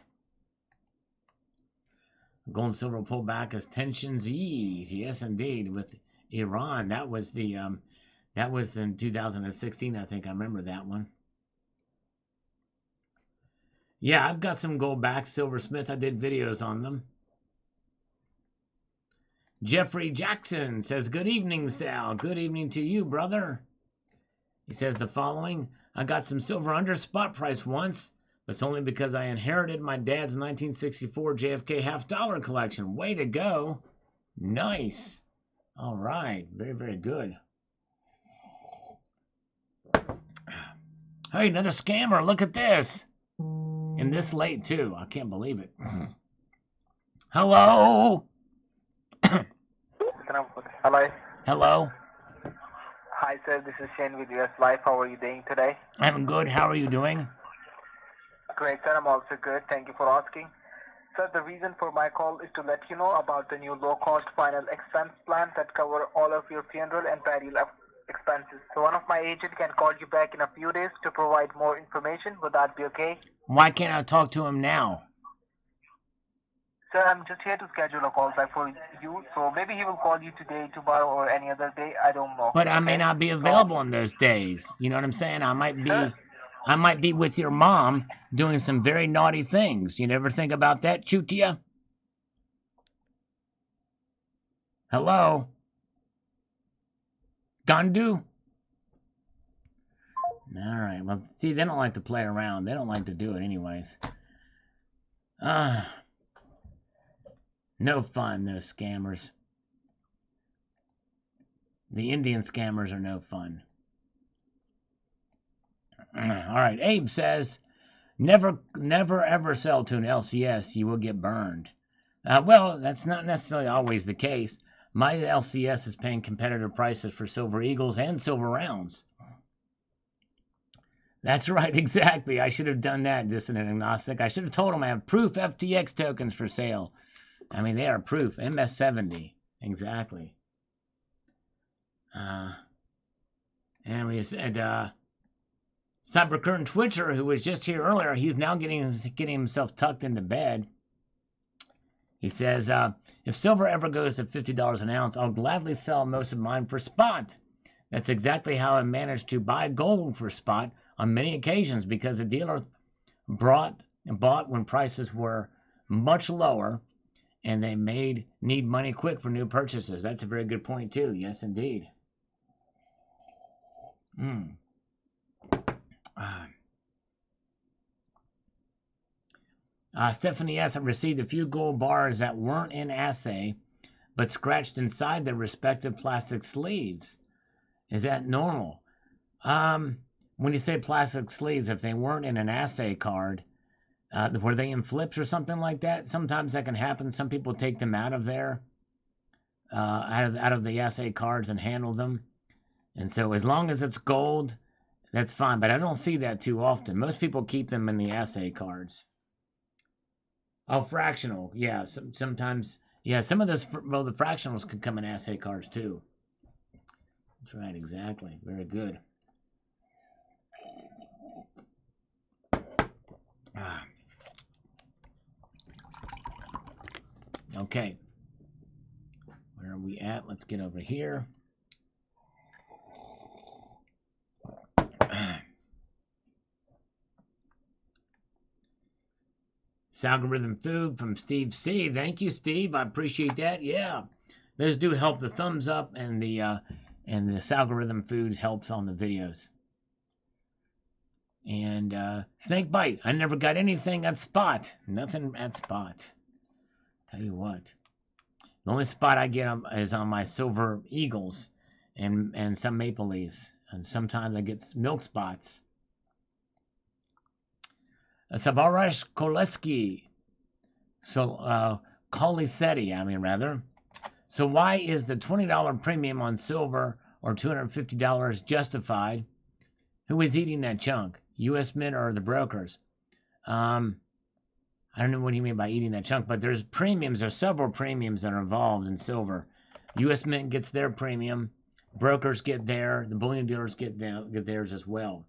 Gold and silver pullback as tensions ease. Yes, indeed, with Iran. That was in 2016. I think I remember that one. Yeah, I've got some Goldbacks, Silversmith. I did videos on them. Jeffrey Jackson says, good evening, Sal. Good evening to you, brother. He says the following. I got some silver under spot price once, but it's only because I inherited my dad's 1964 JFK half-dollar collection. Way to go. Nice. All right. Very, very good. Hey, another scammer. Look at this. And this late, too. I can't believe it. Hello? Hello. Hello? Hi, sir. This is Shane with US Life. How are you doing today? I'm good. How are you doing? Great, sir. I'm also good. Thank you for asking. Sir, the reason for my call is to let you know about the new low-cost final expense plan that cover all of your funeral and burial expenses. So one of my agents can call you back in a few days to provide more information. Would that be okay? Why can't I talk to him now? Sir, I'm just here to schedule a call back for you. So maybe he will call you today, tomorrow, or any other day. I don't know. But I may not be available on those days. You know what I'm saying? I might be with your mom doing some very naughty things. You never think about that, Chutia? Hello? Gandu? All right. Well, see, they don't like to play around. They don't like to do it anyways. No fun, those scammers. The Indian scammers are no fun. All right. Abe says, Never ever sell to an LCS. You will get burned. Well, that's not necessarily always the case. My LCS is paying competitive prices for silver eagles and silver rounds. That's right, exactly. I should have done that, Dissident Agnostic. I should have told them I have proof FTX tokens for sale. I mean, they are proof. MS70. Exactly. And we said, Cybercurtain Twitcher, who was just here earlier, he's now getting himself tucked into bed. He says, if silver ever goes to $50 an ounce, I'll gladly sell most of mine for spot. That's exactly how I managed to buy gold for spot on many occasions, because the dealer bought when prices were much lower, and they need money quick for new purchases. That's a very good point too. Yes, indeed. Stephanie S. received a few gold bars that weren't in assay, but scratched inside their respective plastic sleeves. Is that normal? When you say plastic sleeves, if they weren't in an assay card, were they in flips or something like that? Sometimes that can happen. Some people take them out of there, out of the assay cards and handle them. And so as long as it's gold, that's fine. But I don't see that too often. Most people keep them in the assay cards. Oh, fractional. Yeah, sometimes. Yeah, some of those, well, the fractionals could come in assay cards too. That's right, exactly. Very good. Okay. Where are we at? Let's get over here. Algorithm food from Steve C. Thank you, Steve. I appreciate that. Yeah, those do help. The thumbs up and the algorithm food helps on the videos. And snake bite. I never got anything at spot. Nothing at spot. Tell you what, the only spot I get is on my silver eagles and some maple leaves, and sometimes I get milk spots. Sabarash Koleski, so Kolisetti, I mean rather. So why is the $20 premium on silver or $250 justified? Who is eating that chunk? U.S. Mint or the brokers? I don't know what you mean by eating that chunk, but there's premiums. There's several premiums that are involved in silver. U.S. Mint gets their premium. Brokers get their. The bullion dealers get theirs as well.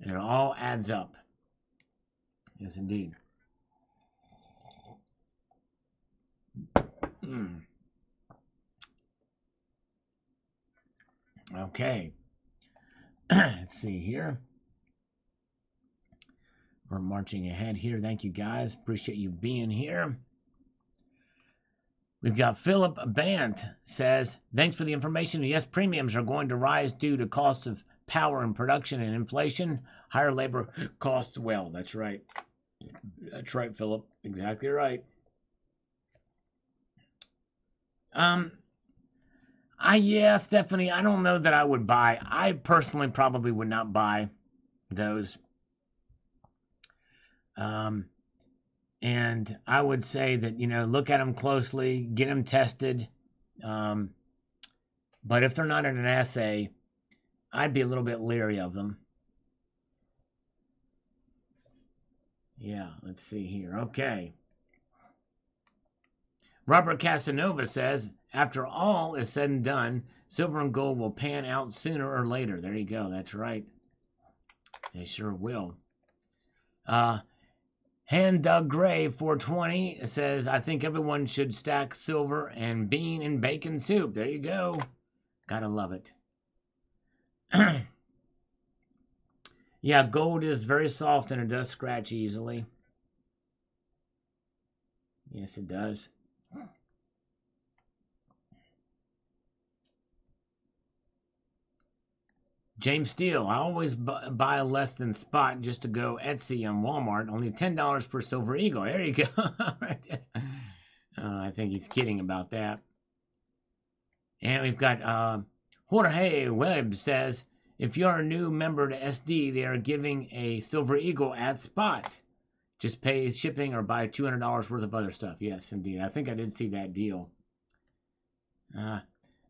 And it all adds up. Yes, indeed. Okay. Let's see here. We're marching ahead here. Thank you, guys. Appreciate you being here. We've got Philip Bant says, thanks for the information. Yes, premiums are going to rise due to cost of power and production and inflation. Higher labor costs. Well, that's right. That's right, Philip. Exactly right. Yeah, Stephanie, I don't know that I would buy. I personally probably would not buy those. And I would say that, look at them closely, get them tested. But if they're not in an assay, I'd be a little bit leery of them. Yeah, let's see here. Okay. Robert Casanova says, after all is said and done, silver and gold will pan out sooner or later. There you go. That's right. They sure will. Hand Doug Gray 420 says, I think everyone should stack silver and bean and bacon soup. There you go. Gotta love it. Yeah, gold is very soft and it does scratch easily. Yes, it does. James Steele, I always buy less than spot just to go Etsy and Walmart. Only $10 per silver eagle. There you go. I think he's kidding about that. And we've got Jorge Webb says, if you're a new member to SD, they are giving a Silver Eagle at spot. Just pay shipping or buy $200 worth of other stuff. Yes, indeed. I think I did see that deal.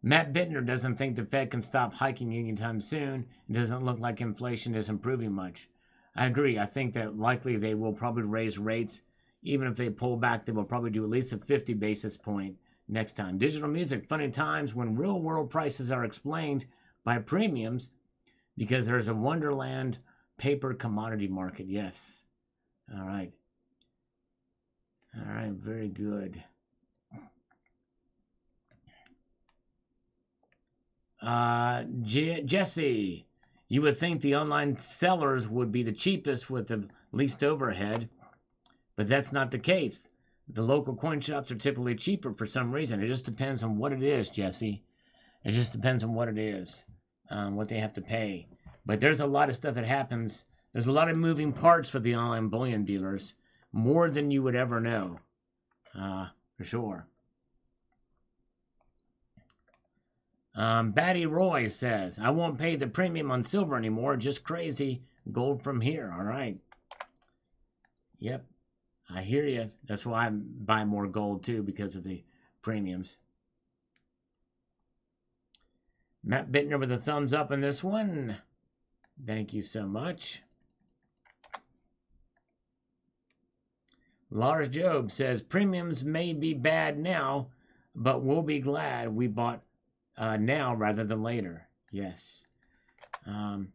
Matt Bittner doesn't think the Fed can stop hiking anytime soon. It doesn't look like inflation is improving much. I agree. I think that likely they will probably raise rates. Even if they pull back, they will probably do at least a 50 basis point next time. Digital music, funny times when real world prices are explained by premiums because there's a wonderland paper commodity market. Yes. All right. All right. Very good. Jesse, you would think the online sellers would be the cheapest with the least overhead, but that's not the case. The local coin shops are typically cheaper for some reason. It just depends on what it is, Jesse. It just depends on what it is, what they have to pay. But there's a lot of stuff that happens. There's a lot of moving parts for the online bullion dealers, more than you would ever know, for sure. Batty Roy says, I won't pay the premium on silver anymore. Just crazy. Gold from here. All right. Yep. I hear you. That's why I buy more gold too, because of the premiums. Matt Bittner with a thumbs up on this one. Thank you so much. Lars Job says, premiums may be bad now, but we'll be glad we bought now rather than later. Yes. Very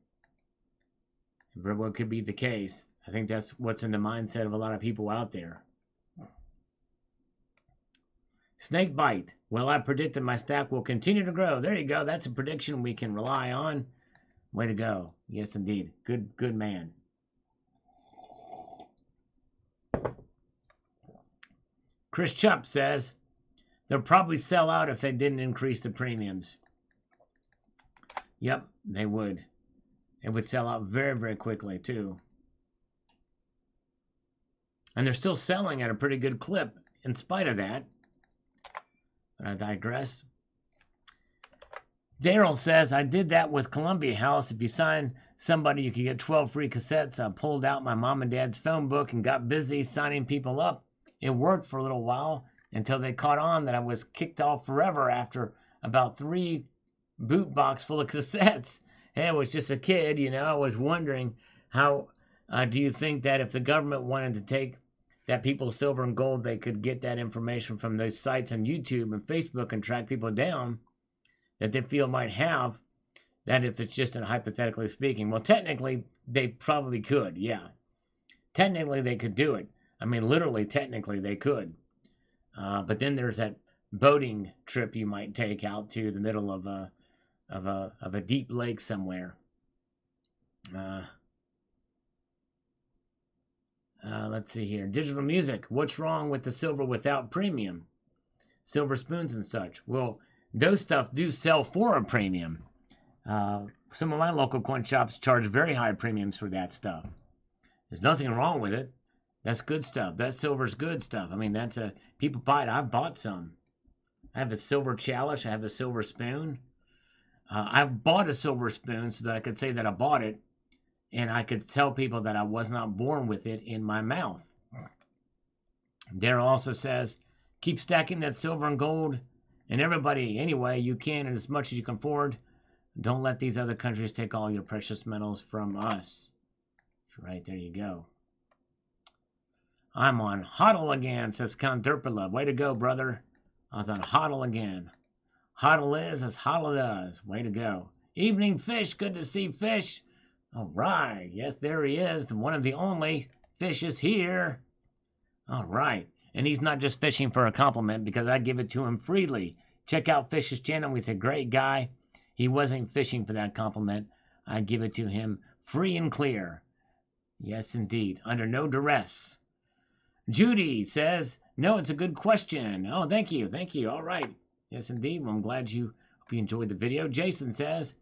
well could be the case. I think that's what's in the mindset of a lot of people out there. Snakebite. Well, I predicted my stack will continue to grow. There you go. That's a prediction we can rely on. Way to go. Yes, indeed. Good man. Chris Chupp says, they'll probably sell out if they didn't increase the premiums. Yep, they would. It would sell out very, very quickly, too. And they're still selling at a pretty good clip in spite of that. But I digress. Daryl says, I did that with Columbia House. If you sign somebody, you could get 12 free cassettes. I pulled out my mom and dad's phone book and got busy signing people up. It worked for a little while until they caught on that I was kicked off forever after about 3 boot box full of cassettes. Hey, I was just a kid, you know. I was wondering how do you think that if the government wanted to take that people's silver and gold, they could get that information from those sites on YouTube and Facebook and track people down that they feel might have, that if it's just hypothetically speaking. Well, technically, they probably could, yeah. Technically, they could do it. I mean, literally, technically, they could. But then there's that boating trip you might take out to the middle of a deep lake somewhere. Let's see here. Digital music. What's wrong with the silver without premium? Silver spoons and such. Well, those stuff do sell for a premium. Some of my local coin shops charge very high premiums for that stuff. There's nothing wrong with it. That's good stuff. That silver's good stuff. I mean, that's people buy it. I've bought some. I have a silver chalice. I have a silver spoon. I bought a silver spoon so that I could say that I bought it, and I could tell people that I was not born with it in my mouth. Daryl also says, keep stacking that silver and gold, and everybody, anyway, you can, and as much as you can afford. Don't let these other countries take all your precious metals from us. Right, there you go. I'm on HODL again, says Count Derpala. Way to go, brother. I was on HODL again. HODL is as HODL does. Way to go. Evening Fish. Good to see Fish. All right. Yes, there he is. One of the only. Fish is here. All right. And he's not just fishing for a compliment because I give it to him freely. Check out Fish's channel. He's a great guy. He wasn't fishing for that compliment. I give it to him free and clear. Yes, indeed. Under no duress. Judy says, no, it's a good question. Oh, thank you. Thank you. All right. Yes, indeed. Well, I'm glad you hope you enjoyed the video. Jason says,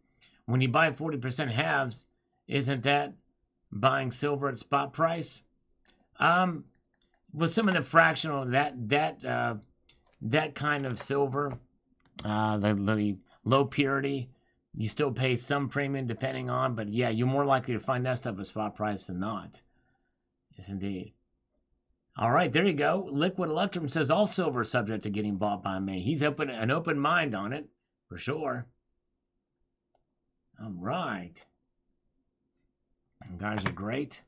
when you buy 40% halves, isn't that buying silver at spot price? With some of the fractional, that kind of silver, the low purity, You still pay some premium depending on, but yeah, you're more likely to find that stuff at spot price than not. Yes, indeed. All right, there you go. Liquid Electrum says all silver is subject to getting bought by me. He's an open mind on it, for sure. All right. You guys are great.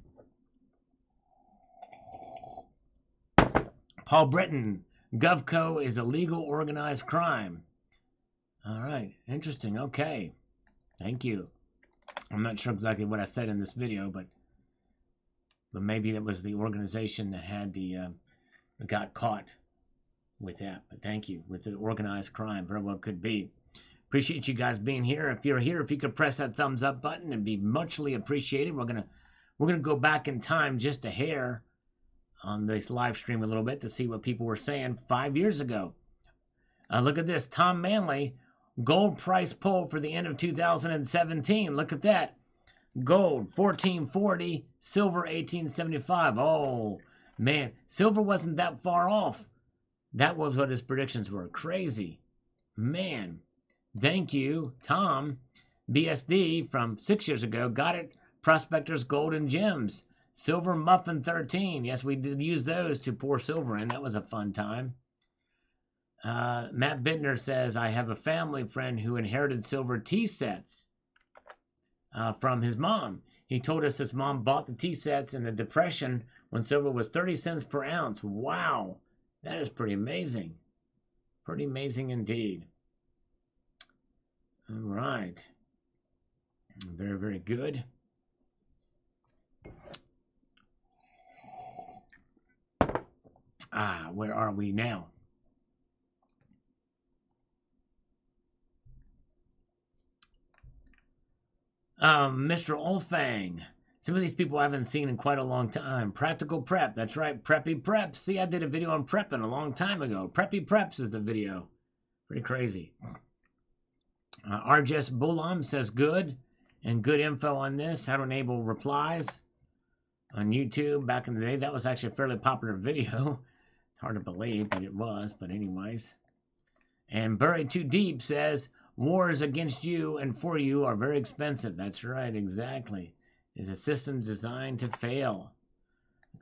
Paul Britton, GovCo is a legal organized crime. All right, interesting. Okay, thank you. I'm not sure exactly what I said in this video, but maybe that was the organization that had got caught with that. But thank you, with the organized crime, very well could be. Appreciate you guys being here. If you're here, if you could press that thumbs up button, it'd be muchly appreciated. We're gonna go back in time just a hair on this live stream a little bit to see what people were saying 5 years ago. Look at this, Tom Manley, gold price poll for the end of 2017. Look at that. Gold 1440, silver 1875. Oh man, silver wasn't that far off. That was what his predictions were. Crazy, man. Thank you, Tom. BSD from 6 years ago. Got it. Prospectors, gold and gems. Silver Muffin 13. Yes, we did use those to pour silver in. That was a fun time. Matt Bittner says, I have a family friend who inherited silver tea sets from his mom. He told us his mom bought the tea sets in the Depression when silver was 30 cents per ounce. Wow, that is pretty amazing. Pretty amazing indeed. All right. Very, very good. Where are we now? Mr. Olfang. Some of these people I haven't seen in quite a long time. Practical Prep. That's right. Preppy Preps. See, I did a video on prepping a long time ago. Preppy Preps is the video. Pretty crazy. RJS Bulam says good. And good info on this. How to enable replies on YouTube. Back in the day, that was actually a fairly popular video. It's hard to believe, but it was. But anyways. And Buried Too Deep says, wars against you and for you are very expensive. That's right, exactly. Is a system designed to fail?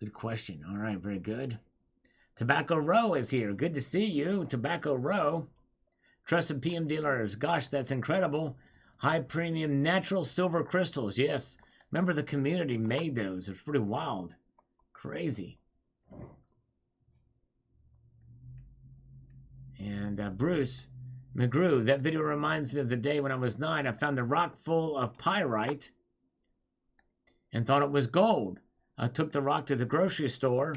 Good question. All right, very good. Tobacco Row is here. Good to see you, Tobacco Row. Trusted PM dealers. Gosh, that's incredible. High premium natural silver crystals. Yes. Remember the community made those. It's pretty wild. Crazy. And Bruce McGrew, that video reminds me of the day when I was 9. I found the rock full of pyrite and thought it was gold. I took the rock to the grocery store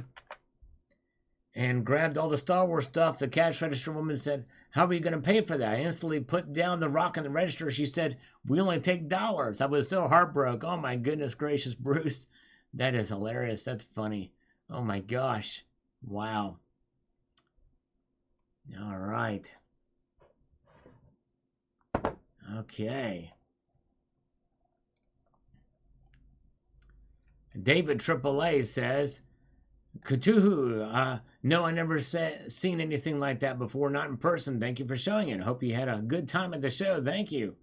and grabbed all the Star Wars stuff. The cash register woman said, how are you going to pay for that? I instantly put down the rock in the register. She said, we only take dollars. I was so heartbroken. Oh my goodness gracious, Bruce. That is hilarious. That's funny. Oh my gosh. Wow. All right. Okay. David AAA says, Cthulhu, no, I never seen anything like that before, not in person. Thank you for showing it. Hope you had a good time at the show. Thank you.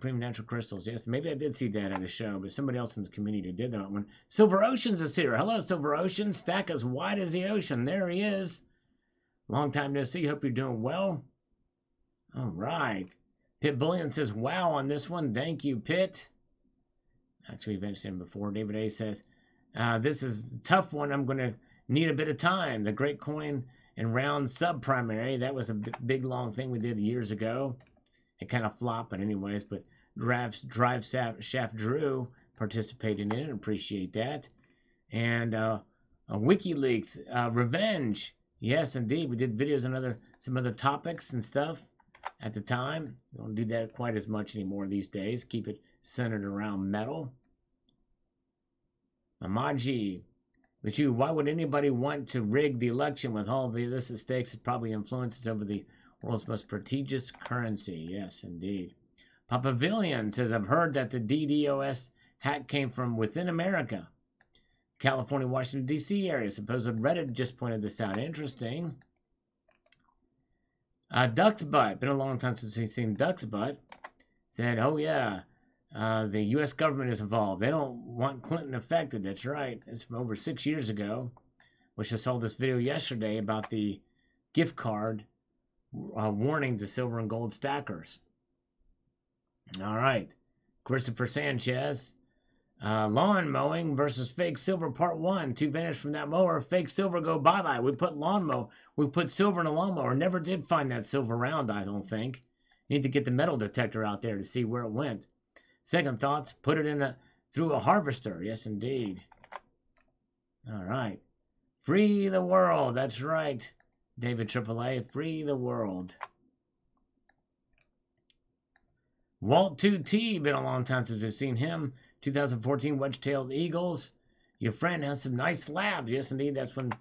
Premium Natural Crystals. Yes, maybe I did see that at a show, but somebody else in the community did that one. Silver Oceans is here. Hello, Silver Ocean. Stack as wide as the ocean. There he is. Long time no see. Hope you're doing well. All right. Pitt Bullion says, wow on this one. Thank you, Pitt. Actually, we've mentioned him before. David A says, this is a tough one. I'm going to need a bit of time. The Great Coin and Round Subprimary. That was a big, long thing we did years ago. It kind of flopped, but anyways. But Drive Shaft Drew participated in it. Appreciate that. And WikiLeaks, Revenge. Yes, indeed. We did videos on some other topics and stuff at the time. We don't do that quite as much anymore these days. Keep it centered around metal. Amaji, but why would anybody want to rig the election with all the illicit stakes? It probably influences over the world's most prestigious currency. Yes, indeed. Papavillian says, I've heard that the DDoS hack came from within America. California, Washington, D.C. area. Supposed Reddit just pointed this out. Interesting. Duck's Butt. Been a long time since we've seen Duck's Butt. said, oh yeah, the U.S. government is involved. They don't want Clinton affected. That's right. It's from over 6 years ago. Which I saw this video yesterday about the gift card warning to silver and gold stackers. All right. Christopher Sanchez. Lawn mowing versus fake silver part 1. To vanish from that mower. Fake silver go bye-bye. We put silver in a lawnmower. Never did find that silver round, I don't think. Need to get the metal detector out there to see where it went. Second thoughts, put it through a harvester. Yes, indeed. All right. Free the world. That's right. David AAA. Free the world. Walt 2T. Been a long time since we've seen him. 2014 Wedge-tailed Eagles. Your friend has some nice slabs. Yes, indeed. That's when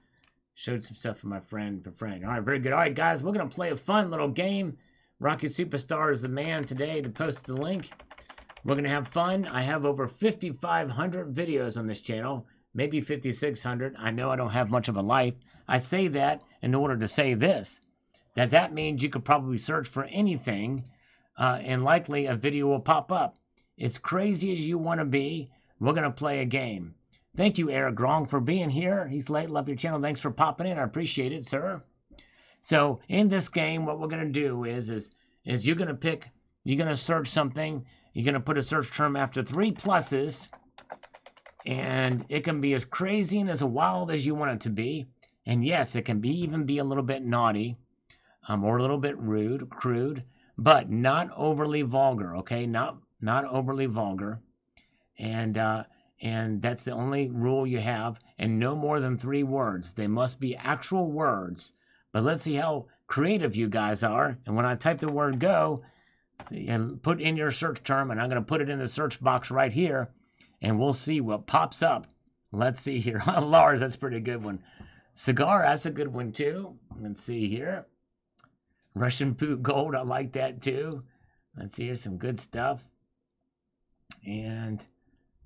showed some stuff for my friend. All right, very good. All right, guys. We're going to play a fun little game. Rocket Superstar is the man today to post the link. We're going to have fun. I have over 5,500 videos on this channel. Maybe 5,600. I know I don't have much of a life. I say that in order to say this. That means you could probably search for anything and likely a video will pop up. As crazy as you want to be, we're going to play a game. Thank you, Eric Grong, for being here. He's late. Love your channel. Thanks for popping in. I appreciate it, sir. So in this game, what we're going to do is you're going to search something. You're going to put a search term after 3 pluses. And it can be as crazy and as wild as you want it to be. And yes, it can even be a little bit naughty or a little bit rude, crude, but not overly vulgar, okay? Not overly vulgar. And that's the only rule you have. And no more than 3 words. They must be actual words. But let's see how creative you guys are. And when I type the word go, and put in your search term, and I'm going to put it in the search box right here, and we'll see what pops up. Let's see here. Lars, that's a pretty good one. Cigar, that's a good one too. Let's see here. Russian Poot Gold, I like that too. Let's see, here's some good stuff. And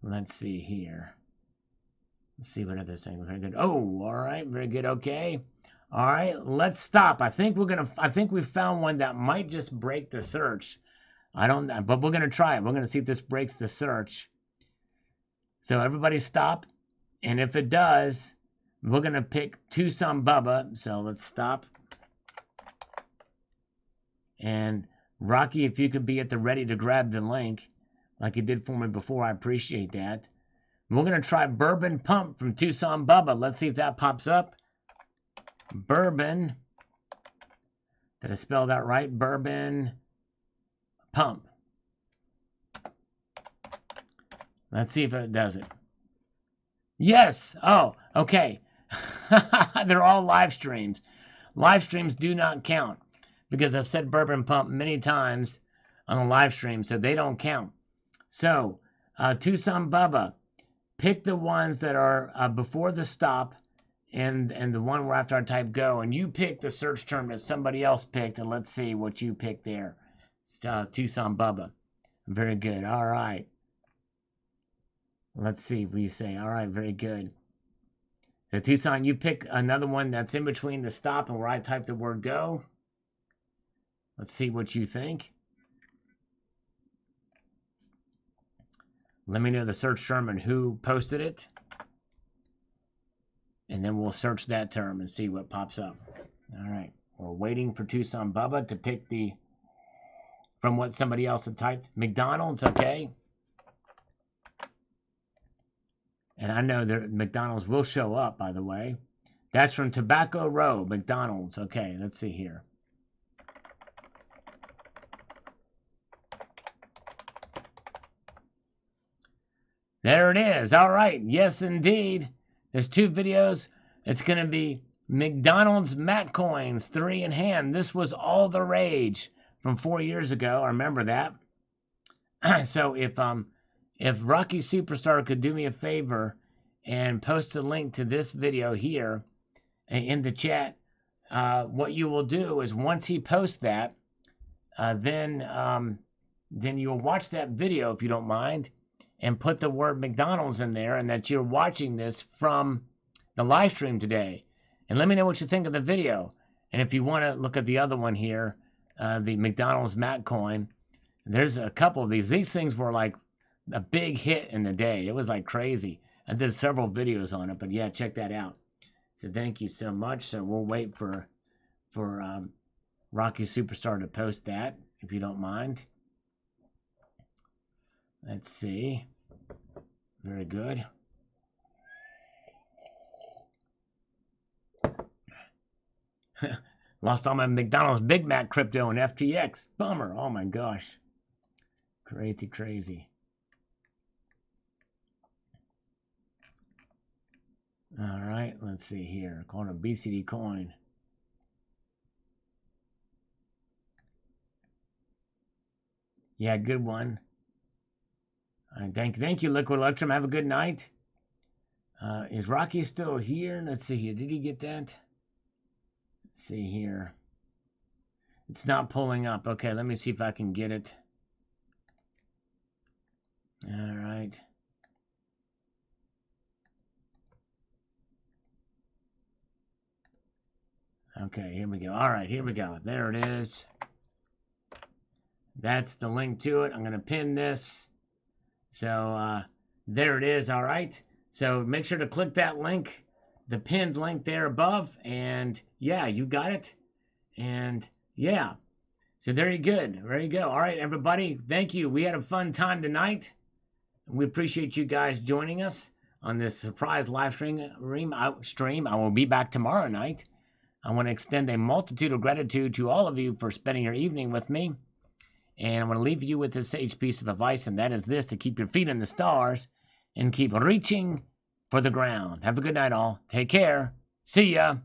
let's see here. Let's see what other things. Very good. Oh, all right, very good. Okay. All right, let's stop. I think we found one that might just break the search. I don't know, but we're gonna try it. We're gonna see if this breaks the search. So everybody stop, and if it does, we're going to pick Tucson Bubba. So let's stop. And Rocky, if you could be at the ready to grab the link, like you did for me before, I appreciate that. We're going to try Bourbon Pump from Tucson Bubba. Let's see if that pops up. Bourbon. Did I spell that right? Bourbon Pump. Let's see if it does it. Yes. Oh, okay. They're all live streams. Live streams do not count because I've said Bourbon Pump many times on a live stream, so they don't count. So, Tucson Bubba, pick the ones that are before the stop and the one where after I type go, and you pick the search term that somebody else picked, and let's see what you picked there. Tucson Bubba. Very good. All right. Let's see what you say. All right, very good. So, Tucson, you pick another one that's in between the stop and where I type the word go. Let's see what you think. Let me know the search term and who posted it. And then we'll search that term and see what pops up. All right. We're waiting for Tucson Bubba to pick from what somebody else had typed. McDonald's, okay. And I know that McDonald's will show up, by the way. That's from Tobacco Row, McDonald's. Okay, let's see here. There it is. All right. Yes, indeed. There's 2 videos. It's going to be McDonald's Mac Coins, 3 in hand. This was all the rage from 4 years ago. I remember that. So if Rocky Superstar could do me a favor and post a link to this video here in the chat, what you will do is once he posts that, then you'll watch that video if you don't mind, and put the word McDonald's in there and that you're watching this from the live stream today. And let me know what you think of the video. And if you want to look at the other one here, the McDonald's Mac Coin, There's a couple of these. These things were like a big hit in the day. It was like crazy. I did several videos on it, but yeah, check that out. So thank you so much. So we'll wait for Rocky Superstar to post that, if you don't mind. Let's see. Very good. Lost all my McDonald's Big Mac crypto and FTX. Bummer. Oh my gosh. Crazy, crazy. All right, let's see here. Calling a BCD coin. Yeah, good one. All right, thank you, Liquid Electrum. Have a good night. Is Rocky still here? Let's see here. Did he get that? Let's see here. It's not pulling up. Okay, let me see if I can get it. All right. Okay, here we go. All right, here we go. There it is. That's the link to it. I'm going to pin this. So there it is. All right. So make sure to click that link, the pinned link there above. And yeah, you got it. And yeah. So there you go. There you go. All right, everybody. Thank you. We had a fun time tonight. We appreciate you guys joining us on this surprise live stream. I will be back tomorrow night. I want to extend a multitude of gratitude to all of you for spending your evening with me. And I want to leave you with this sage piece of advice, and that is this: to keep your feet in the stars and keep reaching for the ground. Have a good night, all. Take care. See ya.